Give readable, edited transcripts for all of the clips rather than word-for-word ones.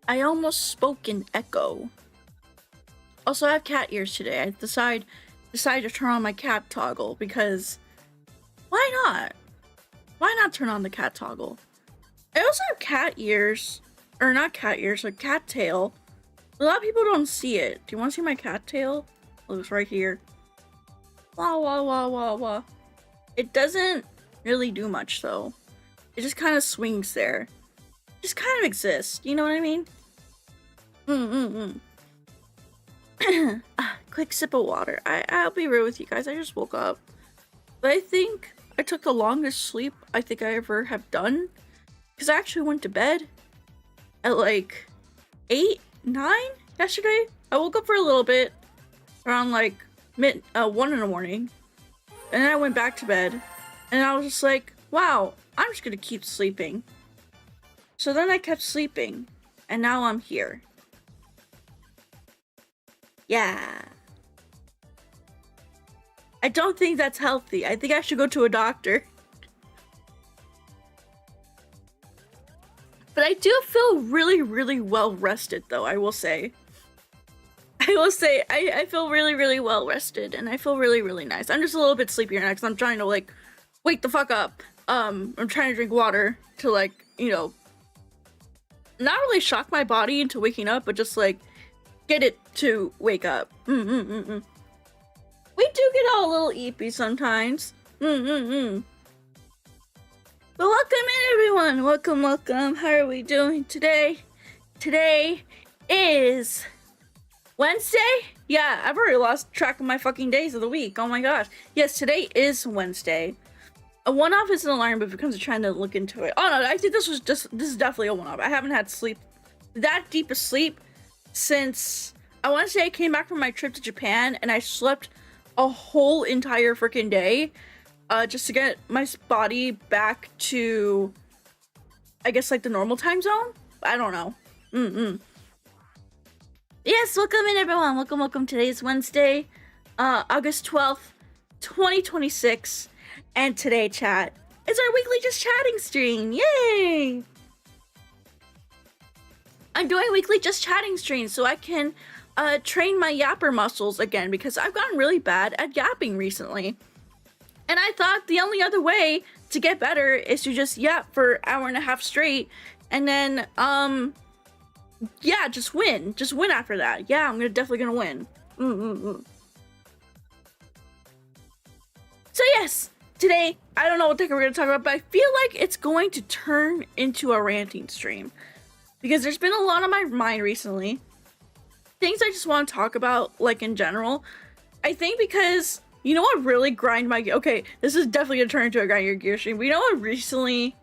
I almost spoke in echo. Also, I have cat ears today. I decided to turn on my cat toggle because why not? Why not turn on the cat toggle? I also have cat ears, or not cat ears, like cat tail. A lot of people don't see it. Do you want to see my cat tail? Oh, it's right here. Wah wah wah wah wah. It doesn't really do much though. It just kind of swings there. It just kind of exists. You know what I mean? Quick sip of water. I'll be real with you guys. I just woke up. But I think I took the longest sleep I think I ever have done. Because I actually went to bed at like 8, 9 yesterday. I woke up for a little bit around like 1 in the morning. And then I went back to bed. And I was just like, wow, I'm just gonna keep sleeping. So then I kept sleeping. And now I'm here. Yeah. I don't think that's healthy. I think I should go to a doctor. But I do feel really, really well rested though, I will say. I feel really, really well rested and I feel really, really nice. I'm just a little bit sleepier now because I'm trying to like wake the fuck up. I'm trying to drink water to like, you know, not really shock my body into waking up, but just like get it to wake up. We do get all a little eepy sometimes. But welcome in everyone. Welcome, welcome. How are we doing today? Today is Wednesday? Yeah, I've already lost track of my fucking days of the week. Oh my gosh. Yes, today is Wednesday. A one-off is an alarm, but it becomes a trend to look into it. Oh no, I think this is definitely a one-off. I haven't had sleep, that deep of sleep since, I want to say I came back from my trip to Japan and I slept a whole entire freaking day just to get my body back to, I guess, like the normal time zone? I don't know. Yes, welcome in everyone. Welcome, welcome. Today is Wednesday, August 12th, 2026. And today, chat, is our weekly Just Chatting stream. Yay! I'm doing weekly Just Chatting streams so I can train my yapper muscles again because I've gotten really bad at yapping recently. And I thought the only other way to get better is to just yap for an hour and a half straight and then, yeah, just win. Just win after that. Yeah, I'm definitely gonna win. So yes, today, I don't know what the heck we're gonna talk about, but I feel like it's going to turn into a ranting stream. Because there's been a lot on my mind recently. Things I just want to talk about, like, in general. I think because, you know what really grind my... Okay, this is definitely gonna turn into a grind your gears stream. But you know what recently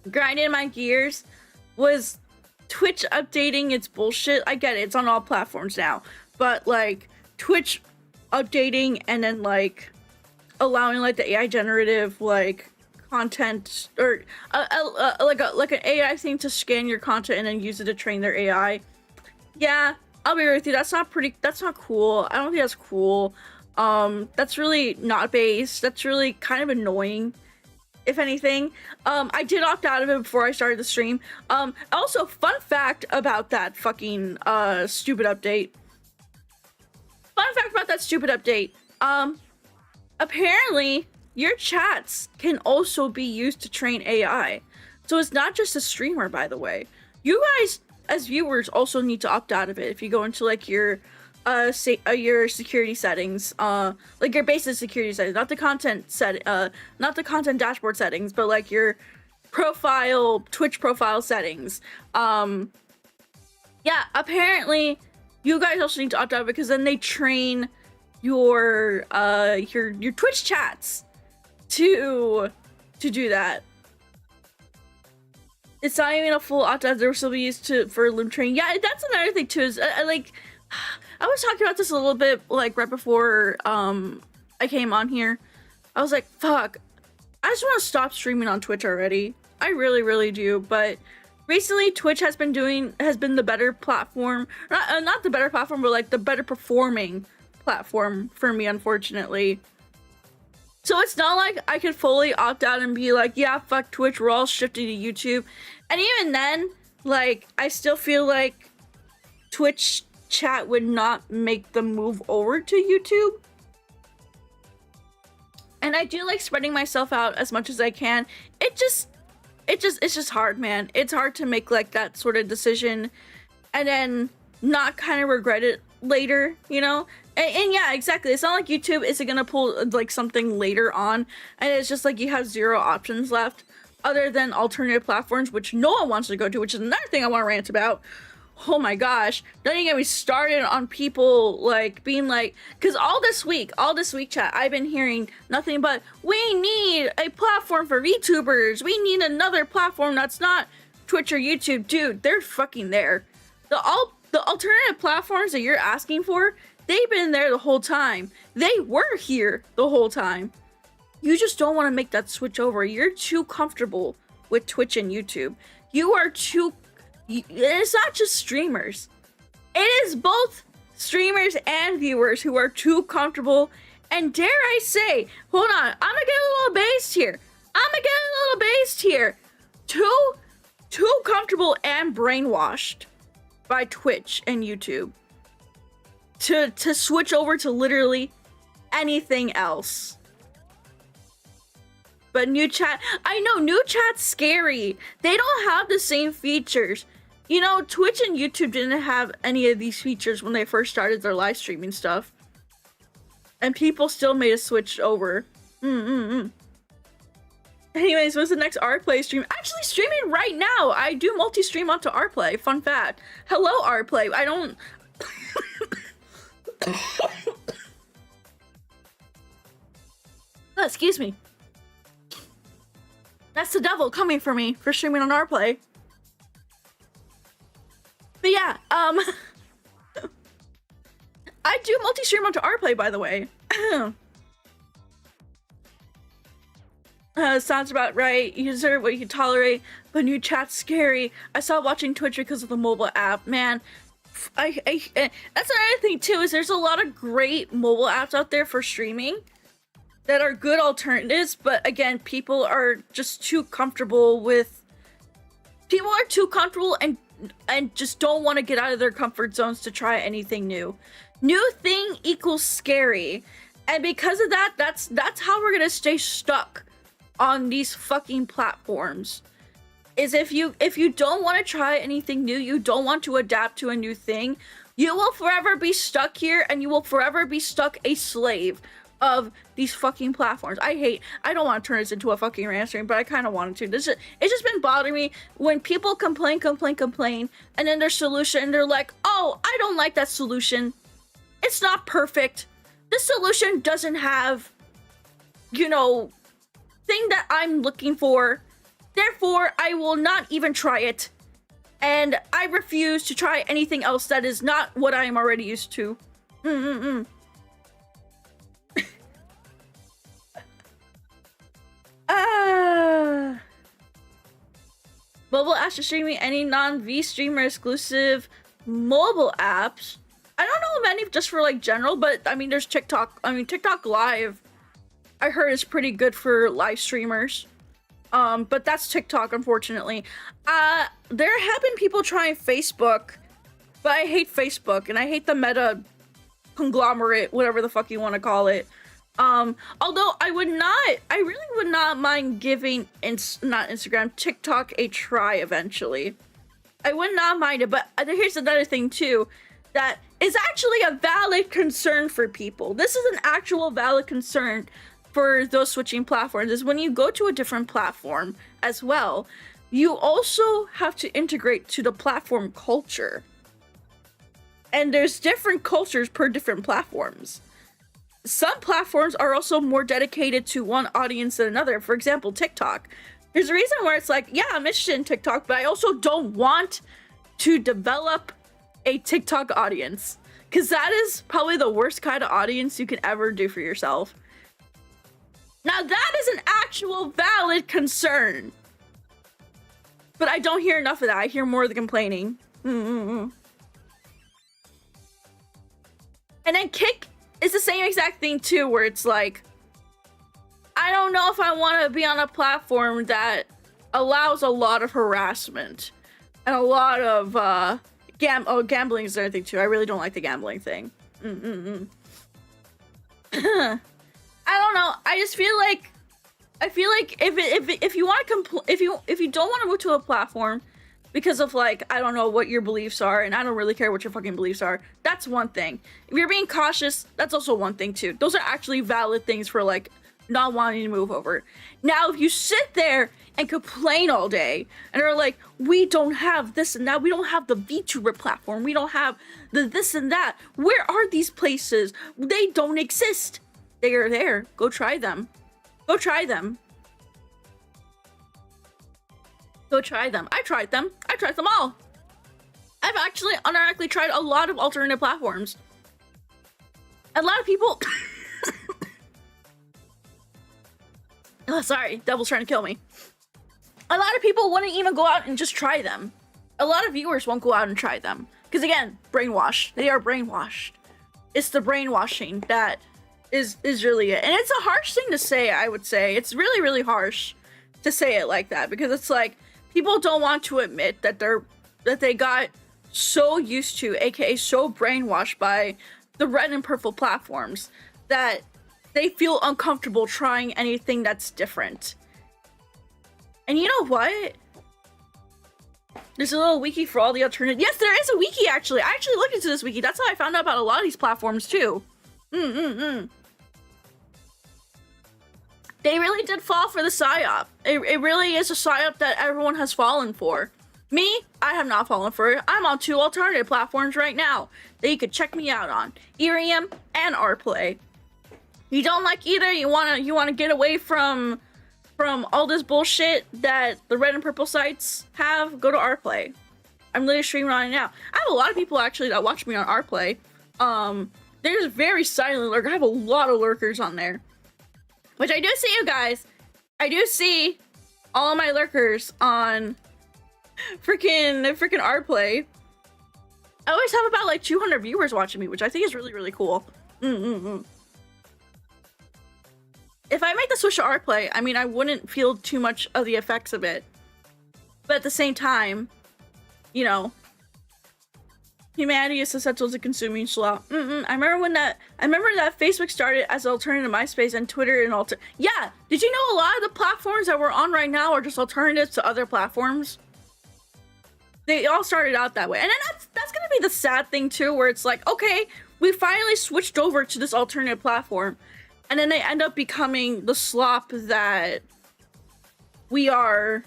grinded my gears was Twitch updating its bullshit. I get it, it's on all platforms now. But, like, Twitch updating and then, like, allowing, like, the AI generative, like, content or like an AI thing to scan your content and then use it to train their AI. Yeah, I'll be real with you. That's not cool. I don't think that's cool. That's really not based. That's really kind of annoying, if anything. I did opt out of it before I started the stream. Also, fun fact about that fucking stupid update. Apparently your chats can also be used to train AI. So it's not just a streamer, by the way. You guys, as viewers, also need to opt out of it if you go into like your security settings, like your basic security settings, not the content dashboard settings, but like your profile, Twitch profile settings. Yeah, apparently you guys also need to opt out because then they train your Twitch chats to do that. It's not even a full opt-out. They'll still be used for limb training. Yeah, that's another thing too. Is like, I was talking about this a little bit like right before I came on here. I was like, fuck, I just want to stop streaming on Twitch already. I really, really do. But recently, Twitch has been the better platform. Not the better platform, but like the better performing platform for me, unfortunately. So it's not like I could fully opt out and be like, yeah, fuck Twitch, we're all shifting to YouTube. And even then, like, I still feel like Twitch chat would not make the move over to YouTube. And I do like spreading myself out as much as I can. It's just hard, man. It's hard to make like that sort of decision and then not kind of regret it later, you know? And yeah, exactly. It's not like YouTube isn't gonna pull like something later on, and it's just like you have zero options left other than alternative platforms, which no one wants to go to, which is another thing I want to rant about. Oh my gosh, don't even get me started on people like being like, because all this week chat, I've been hearing nothing but, we need a platform for VTubers, we need another platform that's not Twitch or YouTube. Dude, they're fucking there. The alternative platforms that you're asking for, they've been there the whole time. They were here the whole time. You just don't want to make that switch over. You're too comfortable with Twitch and YouTube. You are too... It's not just streamers. It is both streamers and viewers who are too comfortable. And dare I say, hold on, I'm gonna get a little based here. Too comfortable and brainwashed by Twitch and YouTube to switch over to literally anything else. But new chat, I know new chat's scary. They don't have the same features. You know, Twitch and YouTube didn't have any of these features when they first started their live streaming stuff. And people still made a switch over. Anyways, when's the next 𝗟𝘆play stream? Actually streaming right now. I do multi-stream onto 𝗟𝘆play. Fun fact. Hello, 𝗟𝘆play. I don't... Oh, excuse me. That's the devil coming for me for streaming on 𝗟𝘆play. But yeah, I do multi-stream onto 𝗟𝘆play, by the way. Sounds about right. You deserve what you can tolerate, but new chat's scary. I stopped watching Twitch because of the mobile app, man. That's another thing too, is there's a lot of great mobile apps out there for streaming that are good alternatives, but again, people are just too comfortable with... People are too comfortable and just don't want to get out of their comfort zones to try anything new. New thing equals scary. And because of that, that's how we're gonna stay stuck on these fucking platforms. Is if you don't want to try anything new, you don't want to adapt to a new thing, you will forever be stuck here, and you will forever be stuck a slave of these fucking platforms. I don't want to turn this into a fucking rant stream, but I kind of wanted to. It's just been bothering me when people complain, and then their solution, they're like, oh, I don't like that solution. It's not perfect. This solution doesn't have, you know, thing that I'm looking for. Therefore, I will not even try it. And I refuse to try anything else that is not what I am already used to. Mobile apps for streaming, any non-V streamer exclusive mobile apps. I don't know of any just for like general, but I mean there's TikTok. I mean TikTok Live, I heard is pretty good for live streamers. But that's TikTok, unfortunately. There have been people trying Facebook, but I hate Facebook and I hate the meta conglomerate, whatever the fuck you want to call it. Although I really would not mind giving TikTok a try eventually. I would not mind it, but here's another thing too, that is actually a valid concern for people. This is an actual valid concern for those switching platforms, is when you go to a different platform as well, you also have to integrate to the platform culture. And there's different cultures per different platforms. Some platforms are also more dedicated to one audience than another. For example, TikTok. There's a reason where it's like, yeah, I'm interested in TikTok, but I also don't want to develop a TikTok audience, because that is probably the worst kind of audience you can ever do for yourself. Now that is an actual valid concern, but I don't hear enough of that. I hear more of the complaining. And then Kick is the same exact thing too, where it's like, I don't know if I want to be on a platform that allows a lot of harassment. And a lot of gambling is the other thing too. I really don't like the gambling thing. I don't know. I just feel like if you want to if you don't want to move to a platform because of like, I don't know what your beliefs are, and I don't really care what your fucking beliefs are, that's one thing. If you're being cautious, that's also one thing too. Those are actually valid things for like not wanting to move over. Now, if you sit there and complain all day and are like, we don't have this and that, we don't have the VTuber platform, we don't have the this and that, where are these places? They don't exist. They are there. Go try them. Go try them. Go try them. I tried them. I tried them all. I've actually unironically tried a lot of alternative platforms. A lot of people... Oh, sorry. Devil's trying to kill me. A lot of people wouldn't even go out and just try them. A lot of viewers won't go out and try them. Because again, brainwashed. They are brainwashed. It's the brainwashing that is really it. And it's a harsh thing to say, I would say. It's really, really harsh to say it like that. Because it's like, people don't want to admit that they got so used to, aka so brainwashed by the red and purple platforms, that they feel uncomfortable trying anything that's different. And you know what? There's a little wiki for all the alternatives. Yes, there is a wiki actually. I actually looked into this wiki. That's how I found out about a lot of these platforms too. They really did fall for the psyop. It really is a psyop that everyone has fallen for. Me, I have not fallen for it. I'm on 2 alternative platforms right now that you could check me out on. Irium and rplay. You don't like either, you wanna get away from all this bullshit that the red and purple sites have, go to rplay. I'm literally streaming on it now. I have a lot of people actually that watch me on rplay. There's very silent lurker. I have a lot of lurkers on there. Which I do see you guys. I do see all of my lurkers on freaking rplay. I always have about like 200 viewers watching me, which I think is really, really cool. If I make the switch to rplay, I mean, I wouldn't feel too much of the effects of it. But at the same time, you know, humanity is susceptible to consuming slop. I remember that Facebook started as an alternative to MySpace and Twitter and yeah, did you know a lot of the platforms that we're on right now are just alternatives to other platforms? They all started out that way. And then that's gonna be the sad thing too, where it's like, okay, we finally switched over to this alternative platform, and then they end up becoming the slop that we are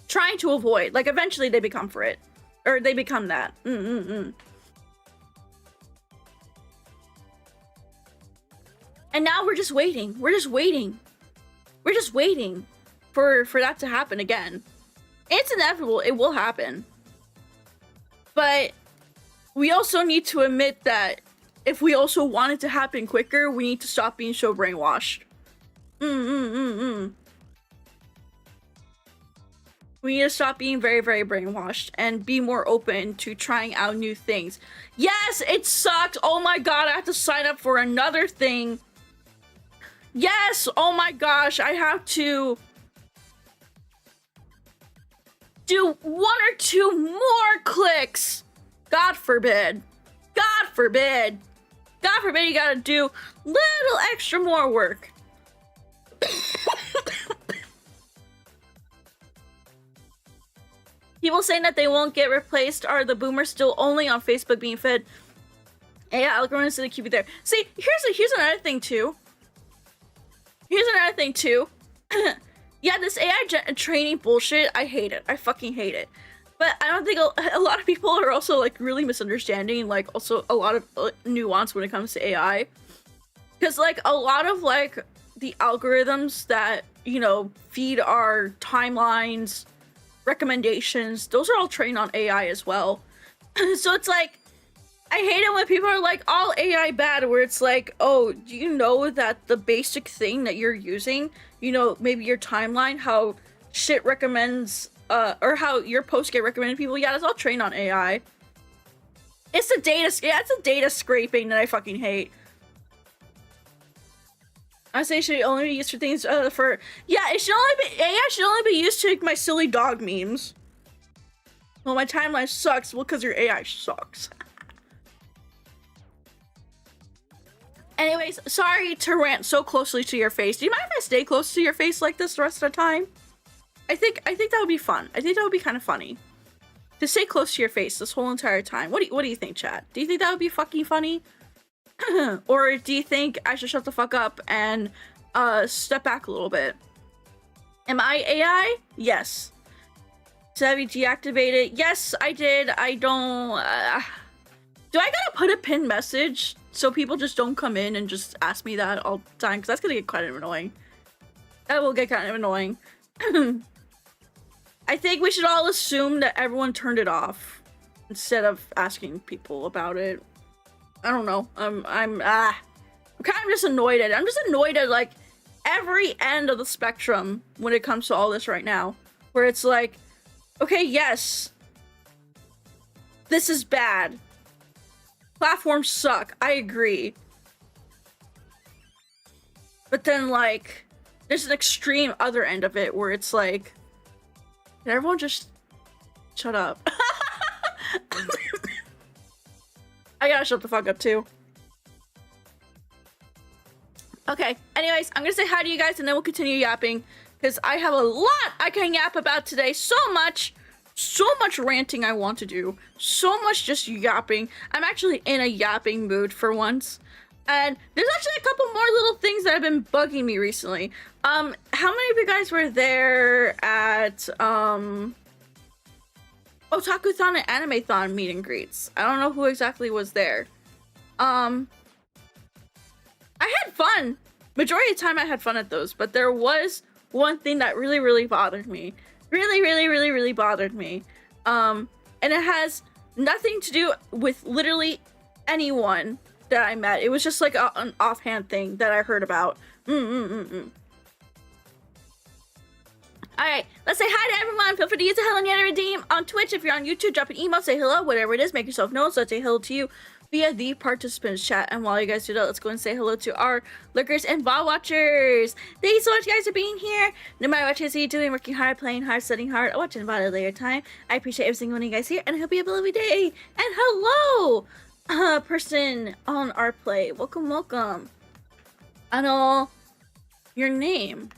trying to avoid. Like, eventually they become for it. Or they become that. And now we're just waiting. We're just waiting. We're just waiting for that to happen again. It's inevitable. It will happen. But we also need to admit that if we also want it to happen quicker, we need to stop being so brainwashed. We need to stop being very, very brainwashed and be more open to trying out new things. Yes, it sucked. Oh my god, I have to sign up for another thing. Yes, oh my gosh, I have to do 1 or 2 more clicks. God forbid. God forbid. God forbid you gotta do little extra more work. People saying that they won't get replaced. Are the boomers still only on Facebook being fed? And yeah, algorithms to keep it there. See, here's another thing too. Yeah, this AI training bullshit, I hate it. I fucking hate it. But I don't think a lot of people are also like really misunderstanding, like also a lot of nuance when it comes to AI. Because like a lot of like the algorithms that, you know, feed our timelines, recommendations, those are all trained on AI as well. So it's like, I hate it when people are like, all AI bad, where it's like, oh, do you know that the basic thing that you're using, you know, maybe your timeline, how shit recommends, or how your posts get recommended to people, yeah, that's all trained on AI. It's the data scraping that I fucking hate. I say it should only be used for things, AI should only be used to make my silly dog memes. Well, my timeline sucks. Well, because your AI sucks. Anyways, sorry to rant so closely to your face. Do you mind if I stay close to your face like this the rest of the time? I think that would be fun. I think that would be kind of funny. To stay close to your face this whole entire time. What do you think, chat? Do you think that would be fucking funny? Or do you think I should shut the fuck up and step back a little bit? Am I AI? Yes. So have you deactivated? Yes, I did. I don't... do I gotta put a pinned message so people just don't come in and just ask me that all the time? Because that's gonna get kind of annoying. That will get kind of annoying. I think we should all assume that everyone turned it off instead of asking people about it. I don't know. I'm kind of just annoyed at it. I'm just annoyed at like every end of the spectrum when it comes to all this right now, where it's like, okay, yes, this is bad. Platforms suck. I agree. But then like, there's an extreme other end of it where it's like, can everyone just shut up? I gotta shut the fuck up too. Okay, anyways, I'm gonna say hi to you guys and then we'll continue yapping because I have a lot I can yap about today. So much ranting I want to do. So much just yapping. I'm actually in a yapping mood for once. And there's actually a couple more little things that have been bugging me recently. How many of you guys were there at Otaku-thon and Anime-thon meet and greets? I don't know who exactly was there. I had fun. Majority of the time I had fun at those, but there was one thing that really bothered me. Really bothered me. And it has nothing to do with literally anyone that I met. It was just like an offhand thing that I heard about. Alright, let's say hi to everyone. Feel free to use the Hello Nyaru redeem on Twitch. If you're on YouTube, drop an email, say hello, whatever it is, make yourself known. So I'll say hello to you via the participants chat. And while you guys do that, let's go and say hello to our lurkers and VOD watchers. Thank you so much, guys, for being here. No matter what you're doing, working hard, playing hard, studying hard, or watching VOD at a later time, I appreciate every single one of you guys here, and I hope you have a lovely day. And hello, person on our play. Welcome. Your name.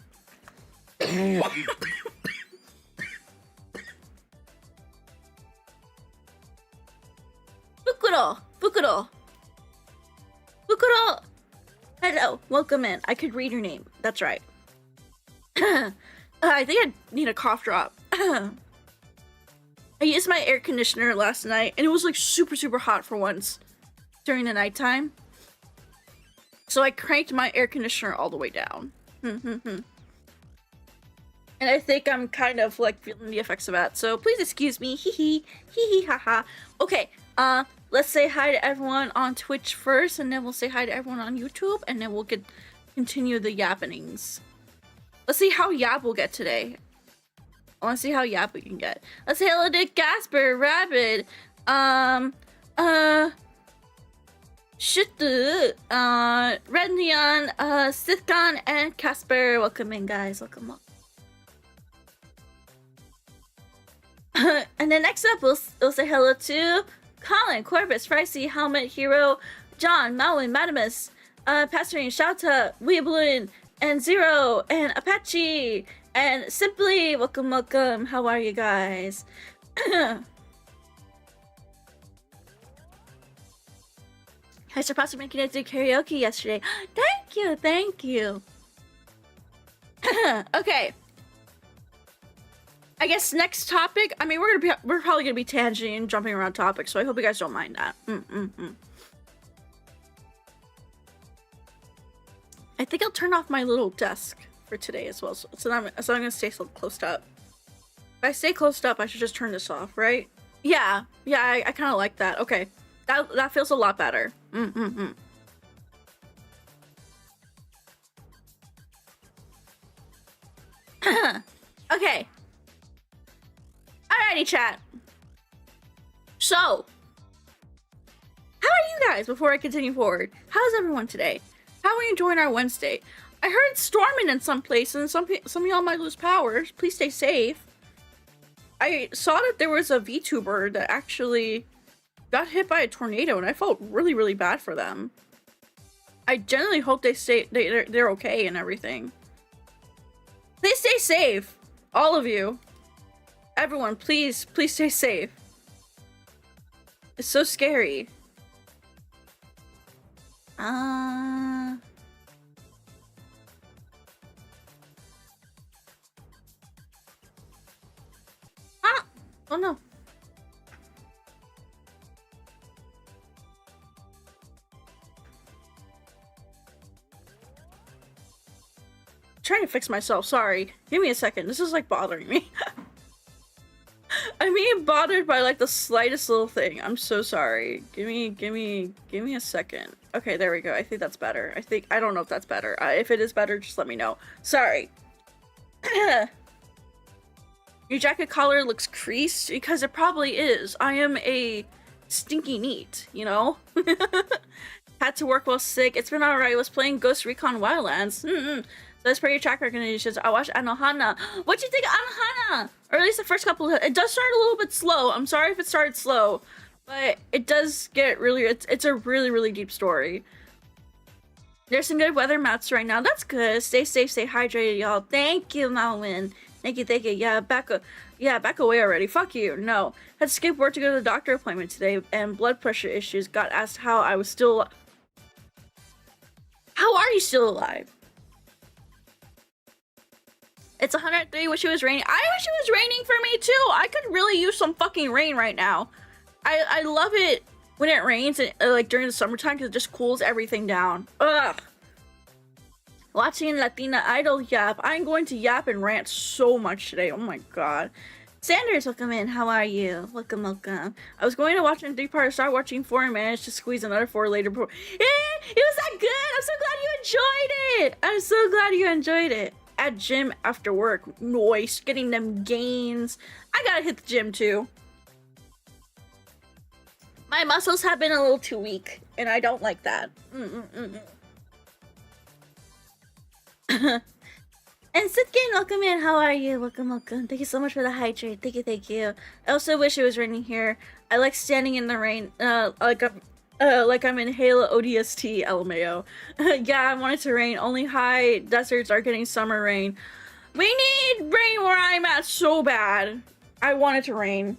Bukuro. Hello, welcome in. I could read your name. That's right. I think I need a cough drop. I used my air conditioner last night and it was like super hot for once during the nighttime. So I cranked my air conditioner all the way down. And I think I'm kind of like feeling the effects of that. So please excuse me. Hee haha. Okay, let's say hi to everyone on Twitch first, and then we'll say hi to everyone on YouTube, and then we'll continue the yappenings. Let's see how yap we'll get today. I want to see how yap we can get. Let's say hello to Gasper, Rabid, Red Neon, Sithcon, and Casper. Welcome in, guys. Welcome. And then next up, we'll say hello to Colin, Corvus, 𝗟𝘆cie, Helmet, Hero, John, Malwin, Madamus, Pastorine, Shouta, Weeballoon, and Zero, and Apache, and Simply. Welcome. How are you guys? I surpassed making it to karaoke yesterday. Thank you. Okay. I guess next topic. I mean, we're probably gonna be tangenting and jumping around topics, so I hope you guys don't mind that. I think I'll turn off my little desk for today as well, so I'm gonna stay so close up. If I stay close up, I should just turn this off, right? Yeah, I kind of like that. Okay, that feels a lot better. Okay. Alrighty, chat. So, how are you guys before I continue forward? How's everyone today? How are we enjoying our Wednesday? I heard it's storming in some places and some of y'all might lose power. Please stay safe. I saw that there was a VTuber that actually got hit by a tornado, and I felt really, really bad for them. I genuinely hope they're okay and everything. Please stay safe, all of you. Everyone, please stay safe. It's so scary. Ah, oh no. Trying to fix myself, sorry. Give me a second. This is like bothering me. I'm being bothered by like the slightest little thing. I'm so sorry. Give me a second. Okay, there we go. I think that's better. I don't know if that's better. If it is better, just let me know. Sorry. Your jacket collar looks creased because it probably is. I am a stinky neat, you know? Had to work while sick. It's been alright. Was playing Ghost Recon Wildlands. So as per your track recommendations, I watched Anohana. What'd you think of Anohana? Or at least the first couple of... It does start a little bit slow. I'm sorry if it started slow. But it does get really... It's a really, really deep story. There's some good weather maps right now. That's good. Stay safe, stay hydrated, y'all. Thank you, Malwin. Thank you, thank you. Yeah, back away already. Fuck you. No. Had to skip work to go to the doctor appointment today, and blood pressure issues. Got asked how I was still... How are you still alive? It's 103. Wish it was raining. I wish it was raining for me too. I could really use some fucking rain right now. I love it when it rains, and, like during the summertime, because it just cools everything down. Ugh. Watching Latina Idol yap. I'm going to yap and rant so much today. Oh my god. Sanders, welcome in. How are you? Welcome, welcome. I was going to watch in 3-part, start watching 4 and managed to squeeze another 4 later. It was that good. I'm so glad you enjoyed it. I'm so glad you enjoyed it. At gym after work. Noise. Getting them gains. I gotta hit the gym too. My muscles have been a little too weak, and I don't like that. And Sitkin, welcome in. How are you? Welcome, welcome. Thank you so much for the hydrate. Thank you, thank you. I also wish it was raining here. I like standing in the rain, like I'm in Halo ODST, LMAO. Yeah, I want it to rain. Only high deserts are getting summer rain. We need rain where I'm at so bad. I want it to rain.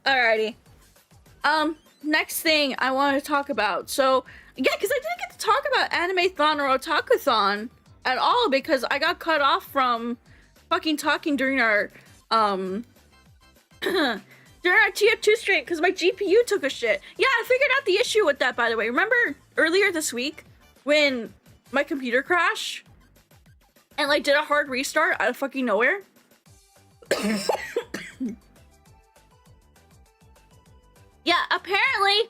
Alrighty. Next thing I want to talk about. So, yeah, because I didn't get to talk about Anime-thon or Otaku-thon at all because I got cut off from fucking talking during our, during our TF2 stream because my GPU took a shit. Yeah, I figured out the issue with that, by the way. Remember earlier this week when my computer crashed and, like, did a hard restart out of fucking nowhere? Yeah, apparently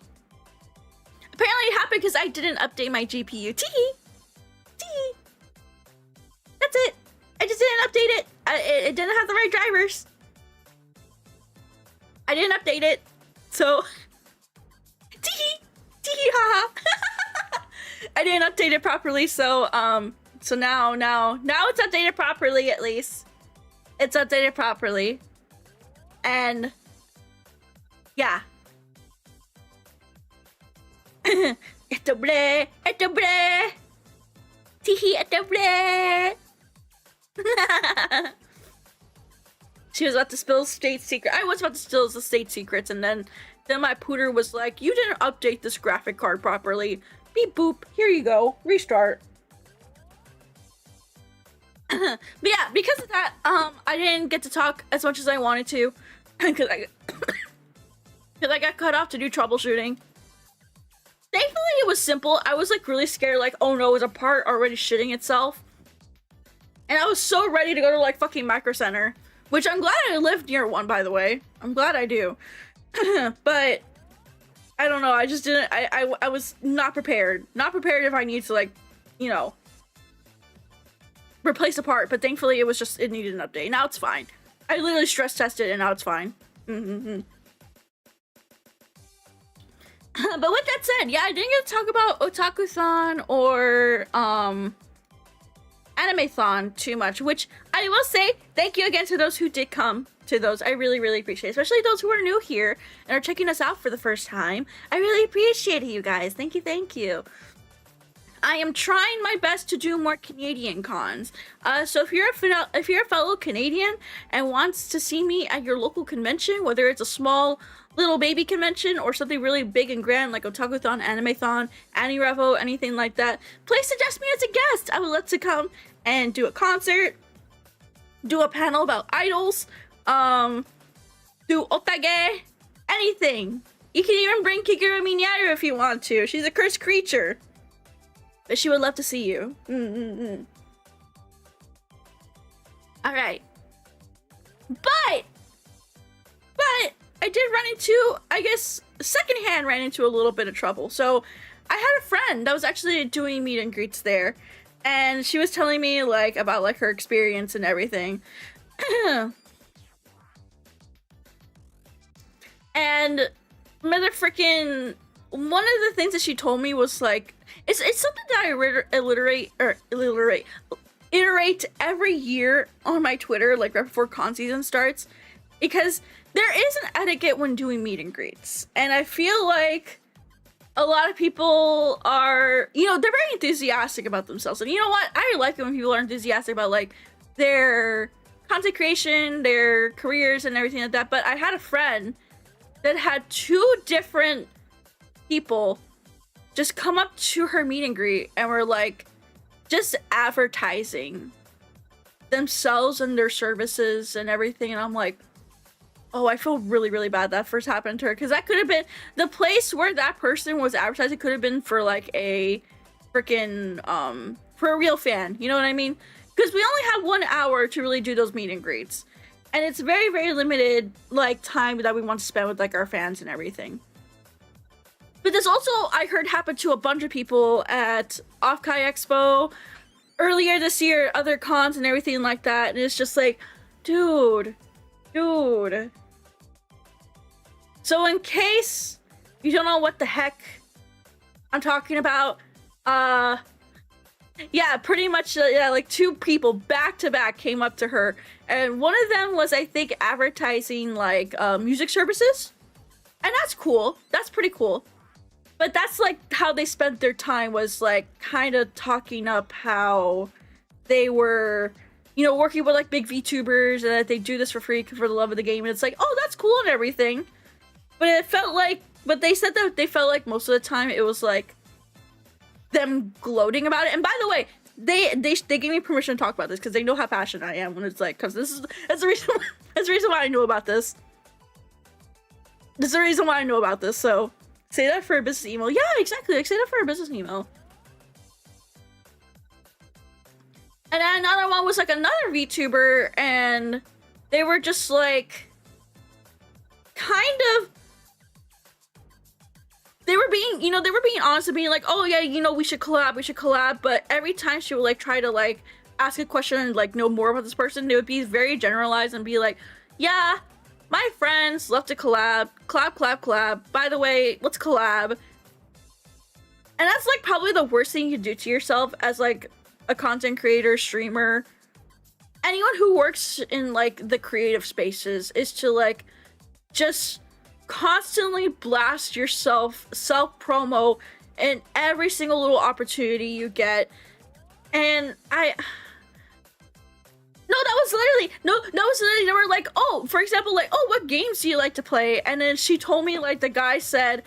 it happened because I didn't update my GPU. Tee. That's it. I just didn't update it. It didn't have the right drivers. I didn't update it, so tee haha. I didn't update it properly, so now it's updated properly. At least it's updated properly, and yeah. 𝗕𝗿𝗵𝗴. Teehee 𝗕𝗿𝗵𝗴. She was about to spill state secret. I was about to spill the state secrets, and then my pooter was like, "You didn't update this graphic card properly. Beep boop. Here you go. Restart." But yeah, because of that, I didn't get to talk as much as I wanted to, because I got cut off to do troubleshooting. Thankfully, it was simple. I was like really scared, like, oh no, is a part already shitting itself? And I was so ready to go to like fucking Micro Center, which I'm glad I live near one, by the way. I'm glad I do. But I don't know. I just didn't. I was not prepared. Not prepared if I need to, like, you know, replace a part. But thankfully, it needed an update. Now it's fine. I literally stress tested, and now it's fine. But with that said, yeah, I didn't get to talk about Otaku-san or Animathon too much, which I will say thank you again to those who did come to those. I really, really appreciate it, especially those who are new here and are checking us out for the first time. I really appreciate it, you guys. Thank you, thank you. I am trying my best to do more Canadian cons. So if you're a fellow Canadian and wants to see me at your local convention, whether it's a small little baby convention or something really big and grand like Otakuthon, Animathon, AniRevo, anything like that, please suggest me as a guest. I would love to come and do a concert, do a panel about idols, do otage, anything. You can even bring Kigurumi Nyaru if you want to. She's a cursed creature. But she would love to see you. Alright. But I did run into, I guess, secondhand ran into a little bit of trouble. So I had a friend that was actually doing meet and greets there. And she was telling me like about like her experience and everything. And one of the things that she told me was like, it's something that I iterate every year on my Twitter, like right before con season starts, because there is an etiquette when doing meet and greets, and I feel like a lot of people are, you know, they're very enthusiastic about themselves, and you know what? I like it when people are enthusiastic about like their content creation, their careers, and everything like that. But I had a friend that had two different people just come up to her meet and greet and were like just advertising themselves and their services and everything, and I'm like, oh, I feel really, really bad that first happened to her, because that could have been the place where that person was advertising. Could have been for like a freaking for a real fan, you know what I mean? Because we only have 1 hour to really do those meet and greets, and it's very, very limited like time that we want to spend with like our fans and everything. But this also, I heard, happened to a bunch of people at Off-Kai Expo earlier this year, other cons and everything like that. And it's just like, dude. So in case you don't know what the heck I'm talking about, yeah, pretty much, yeah, like two people back to back came up to her. And one of them was, I think, advertising like music services. And that's cool. That's pretty cool. But that's like how they spent their time, was like kind of talking up how they were, you know, working with like big VTubers and that they do this for free for the love of the game. And it's like, oh, that's cool and everything. But it felt like, but they said that they felt like most of the time it was like them gloating about it. And by the way, they gave me permission to talk about this because they know how passionate I am when it's like, because that's the reason why I know about this. That's the reason why I know about this. So say that for a business email. Yeah, exactly. Like, say that for a business email. And then another one was like another VTuber, and they were just like kind of, they were being honest and being like, oh yeah, you know, we should collab. But every time she would like try to like ask a question and like know more about this person, they would be very generalized and be like, yeah, my friends love to collab. By the way, let's collab. And that's like probably the worst thing you can do to yourself as like a content creator, streamer, anyone who works in like the creative spaces, is to like just constantly blast yourself, self-promo in every single little opportunity you get. And they were like, oh, for example, like, oh, what games do you like to play? And then she told me, like, the guy said,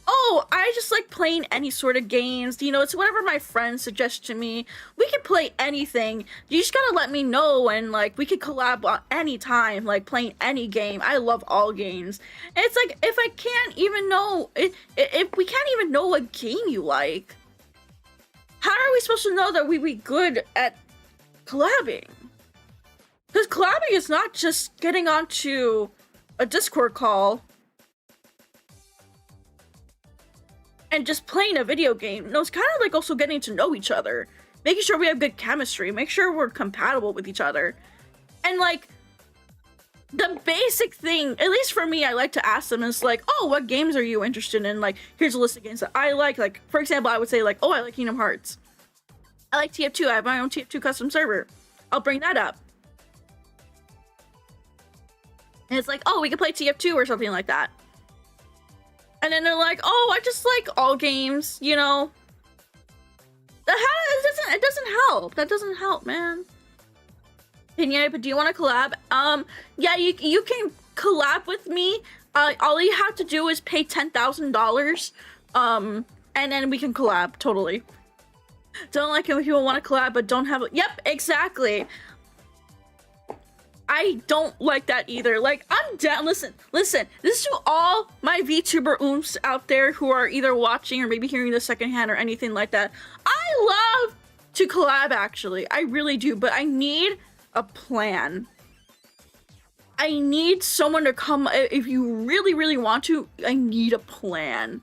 oh, I just like playing any sort of games. You know, it's whatever my friends suggest to me. We can play anything. You just gotta let me know, and like, we could collab on any time, like playing any game. I love all games. And it's like, if I can't even know, if we can't even know what game you like, how are we supposed to know that we'd be good at collabing? Because collabing is not just getting onto a Discord call and just playing a video game. No, it's kind of like also getting to know each other, making sure we have good chemistry, make sure we're compatible with each other. And like, the basic thing, at least for me, I like to ask them is like, oh, what games are you interested in? Like, here's a list of games that I like. Like, for example, I would say like, oh, I like Kingdom Hearts. I like TF2. I have my own TF2 custom server. I'll bring that up. And it's like, oh, we could play TF2 or something like that. And then they're like, oh, I just like all games, you know. It doesn't help. That doesn't help, man. And yeah, but do you want to collab? Yeah, you can collab with me. All you have to do is pay $10,000. And then we can collab, totally. Don't like it when people want to collab, but don't have. Yep, exactly. I don't like that either. Like, I'm down. Listen. This is to all my VTuber oomps out there who are either watching or maybe hearing this secondhand or anything like that. I love to collab, actually. I really do, but I need a plan. I need someone to come. If you really, really want to, I need a plan.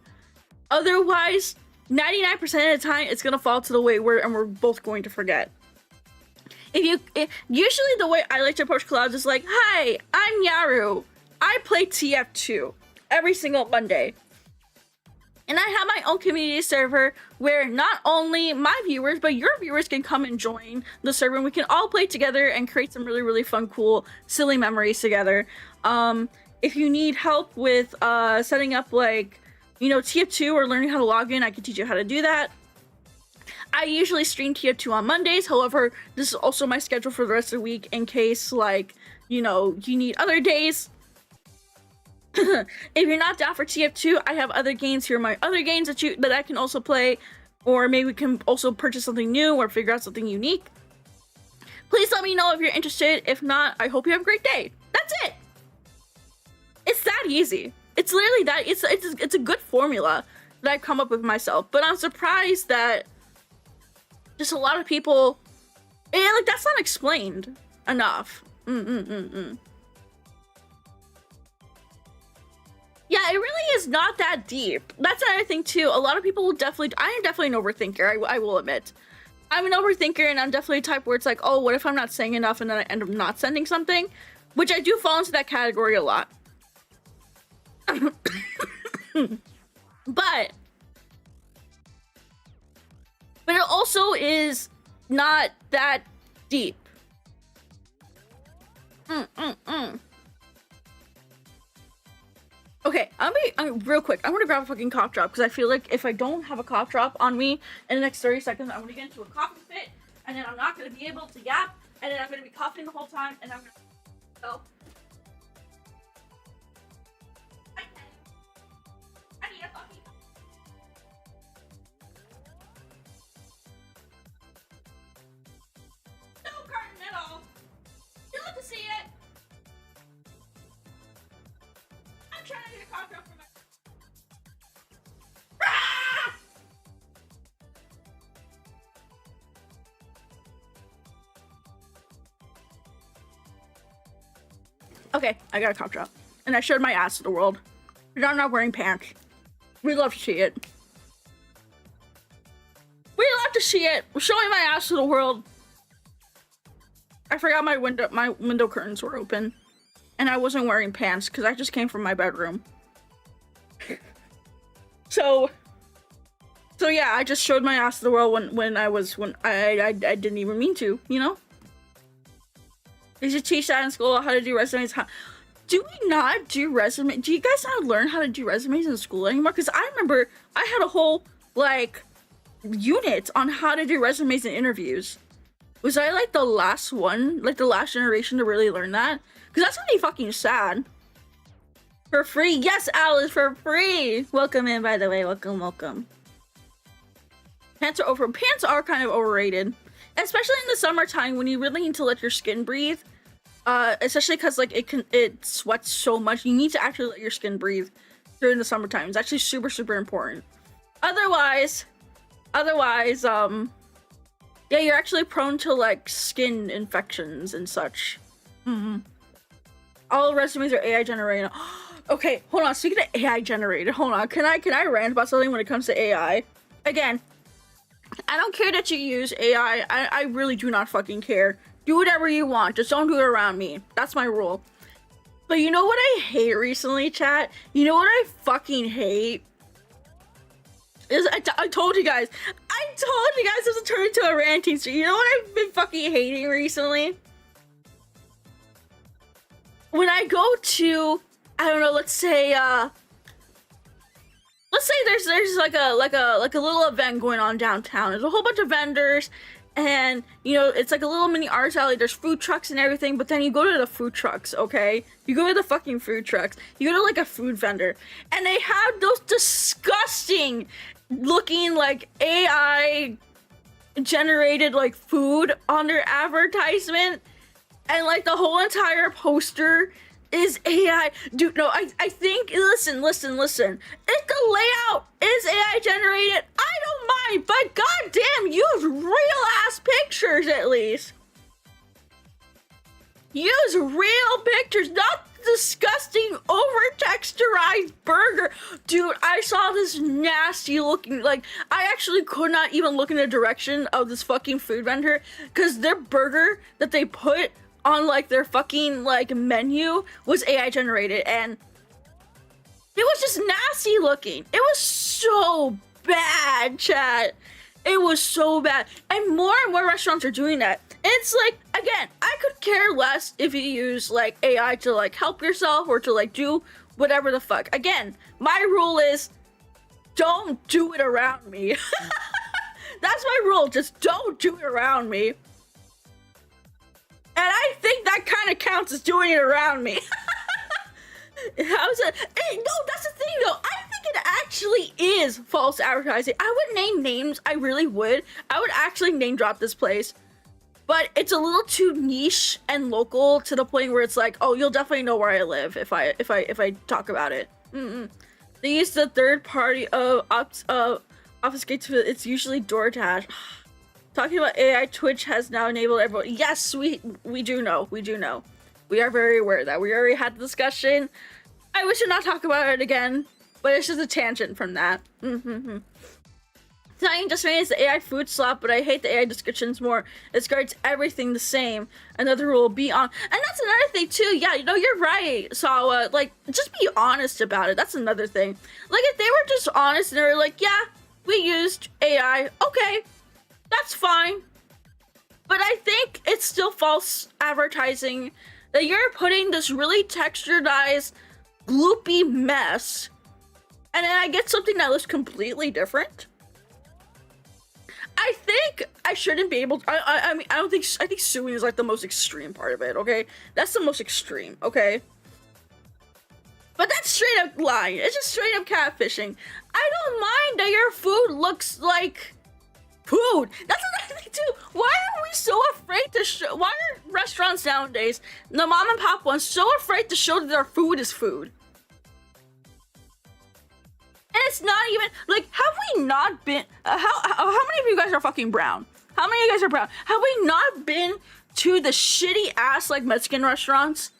Otherwise, 99% of the time, it's gonna fall to the wayside and we're both going to forget. Usually the way I like to approach collabs is like, hi, I'm Nyaru. I play TF2 every single Monday. And I have my own community server where not only my viewers, but your viewers can come and join the server and we can all play together and create some really, really fun, cool, silly memories together. If you need help with setting up like, you know, TF2 or learning how to log in, I can teach you how to do that. I usually stream TF2 on Mondays. However, this is also my schedule for the rest of the week in case, like, you know, you need other days. If you're not down for TF2, I have other games. Here are my other games that I can also play. Or maybe we can also purchase something new or figure out something unique. Please let me know if you're interested. If not, I hope you have a great day. That's it. It's that easy. It's literally that. It's a good formula that I've come up with myself. But I'm surprised that just a lot of people, and like that's not explained enough. Yeah, it really is not that deep. That's another thing too. A lot of people will definitely, I am definitely an overthinker, I will admit. I'm an overthinker and I'm definitely a type where it's like, oh, what if I'm not saying enough and then I end up not sending something? Which I do fall into that category a lot. But it also is not that deep. Okay, I'm real quick. I'm gonna grab a fucking cough drop because I feel like if I don't have a cough drop on me in the next 30 seconds, I'm gonna get into a coughing fit, and then I'm not gonna be able to yap, and then I'm gonna be coughing the whole time, and I'm gonna. So. I need a fucking. No carton at all. You love to see it. I'm trying to get a cough drop for my. Ah! Okay, I got a cough drop. And I showed my ass to the world. Because I'm not wearing pants. We love to see it. We love to see it. We're showing my ass to the world. I forgot my window curtains were open. And I wasn't wearing pants because I just came from my bedroom. So yeah, I just showed my ass to the world when I didn't even mean to, you know? They should teach that in school, how to do resumes. Do we not do resume? Do you guys not learn how to do resumes in school anymore? Because I remember I had a whole, like, unit on how to do resumes and interviews. Was I, like, the last one? Like, the last generation to really learn that? Because that's gonna be fucking sad. For free? Yes, Alice, for free! Welcome in, by the way. Welcome, welcome. Pants are kind of overrated. Especially in the summertime when you really need to let your skin breathe. Especially because like it sweats so much. You need to actually let your skin breathe during the summertime. It's actually super, super important. Otherwise, yeah, you're actually prone to like skin infections and such. All resumes are AI generated. Okay, hold on. Speaking of AI generated, hold on. Can I rant about something when it comes to AI? Again, I don't care that you use AI. I really do not fucking care. Do whatever you want. Just don't do it around me. That's my rule. But you know what I hate recently, chat? You know what I fucking hate? I told you guys. I told you guys this would turn into a ranting stream. You know what I've been fucking hating recently? When I go to, I don't know, let's say there's like a little event going on downtown. There's a whole bunch of vendors, and you know, it's like a little mini art alley. There's food trucks and everything, but then you go to the food trucks, okay? You go to the fucking food trucks. You go to like a food vendor, and they have those disgusting looking like AI generated like food on their advertisement, and like the whole entire poster is AI. Dude, no, I think, listen. If the layout is AI generated, I don't mind, but goddamn, use real ass pictures at least. Use real pictures, not disgusting over texturized burger. Dude, I saw this nasty looking, like, I actually could not even look in the direction of this fucking food vendor because their burger that they put on like their fucking like menu was AI generated, and it was just nasty looking. It was so bad, chat. It was so bad, and more restaurants are doing that. And it's like, again, I could care less if you use like AI to like help yourself or to like do whatever the fuck. Again, my rule is don't do it around me. That's my rule. Just don't do it around me. And I think that kind of counts as doing it around me. How's it? Hey, no, that's the thing though. I think it actually is false advertising. I would name names. I really would. I would actually name drop this place. But it's a little too niche and local to the point where it's like, oh, you'll definitely know where I live if I talk about it. They use the third party of obfuscate. It's usually DoorDash. Talking about AI, Twitch has now enabled everyone. Yes, we do know. We do know. We are very aware of that. We already had the discussion. I wish to not talk about it again, but it's just a tangent from that. Saying just made it's the AI food slop, but I hate the AI descriptions more. It guards everything the same. Another rule, be on. And that's another thing too. Yeah, you know, you're right, Sawa. Like, just be honest about it. That's another thing. Like, if they were just honest and they were like, yeah, we used AI. Okay. That's fine, but I think it's still false advertising that you're putting this really texturized, gloopy mess, and then I get something that looks completely different. I think I shouldn't be able to, I mean, I think suing is like the most extreme part of it, okay? That's the most extreme, okay? But that's straight up lying. It's just straight up catfishing. I don't mind that your food looks like food. That's another thing too. Why are we so afraid to show? Why are restaurants nowadays, the mom and pop ones, so afraid to show that their food is food? And it's not even like, have we not been? How many of you guys are fucking brown? How many of you guys are brown? Have we not been to the shitty ass like Mexican restaurants?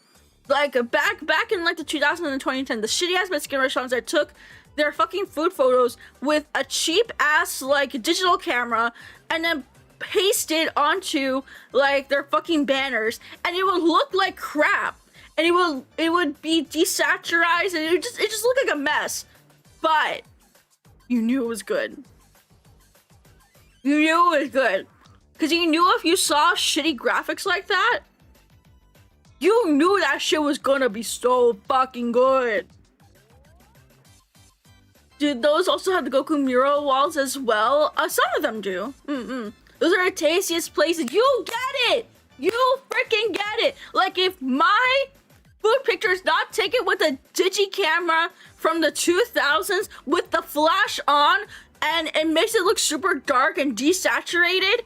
Like back in like the 2000 and 2010, the shitty ass Mexican restaurants that took their fucking food photos with a cheap ass like digital camera and then pasted onto like their fucking banners, and it would look like crap, and it would be desaturized, and it just looked like a mess, but you knew it was good. You knew it was good because you knew if you saw shitty graphics like that, you knew that shit was gonna be so fucking good. Do those also have the Goku mural walls as well? Some of them do. Those are the tastiest places. You get it! You freaking get it! Like, if my food picture is not taken with a digi camera from the 2000s with the flash on, and it makes it look super dark and desaturated,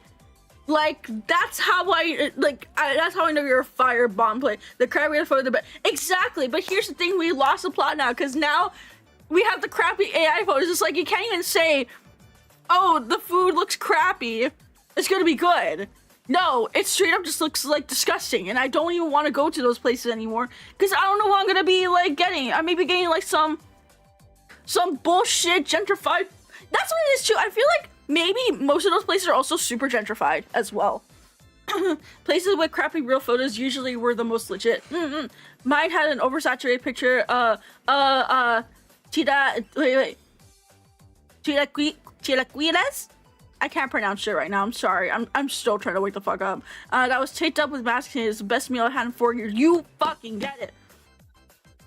like, that's how that's how I know you're a fire bomb play. The crappy photo, the best. Exactly, but here's the thing, we lost the plot now, because now we have the crappy AI photos. It's like, you can't even say, oh, the food looks crappy, it's gonna be good. No, it straight up just looks like disgusting, and I don't even want to go to those places anymore, because I don't know what I'm gonna be like getting. I may be getting like some bullshit gentrified. That's what it is too. I feel like maybe most of those places are also super gentrified as well. Places with crappy real photos usually were the most legit. Mine had an oversaturated picture. Chilaquiles? I can't pronounce shit right now. I'm sorry. I'm still trying to wake the fuck up. That was taped up with masking. It's the best meal I had in 4 years. You fucking get it.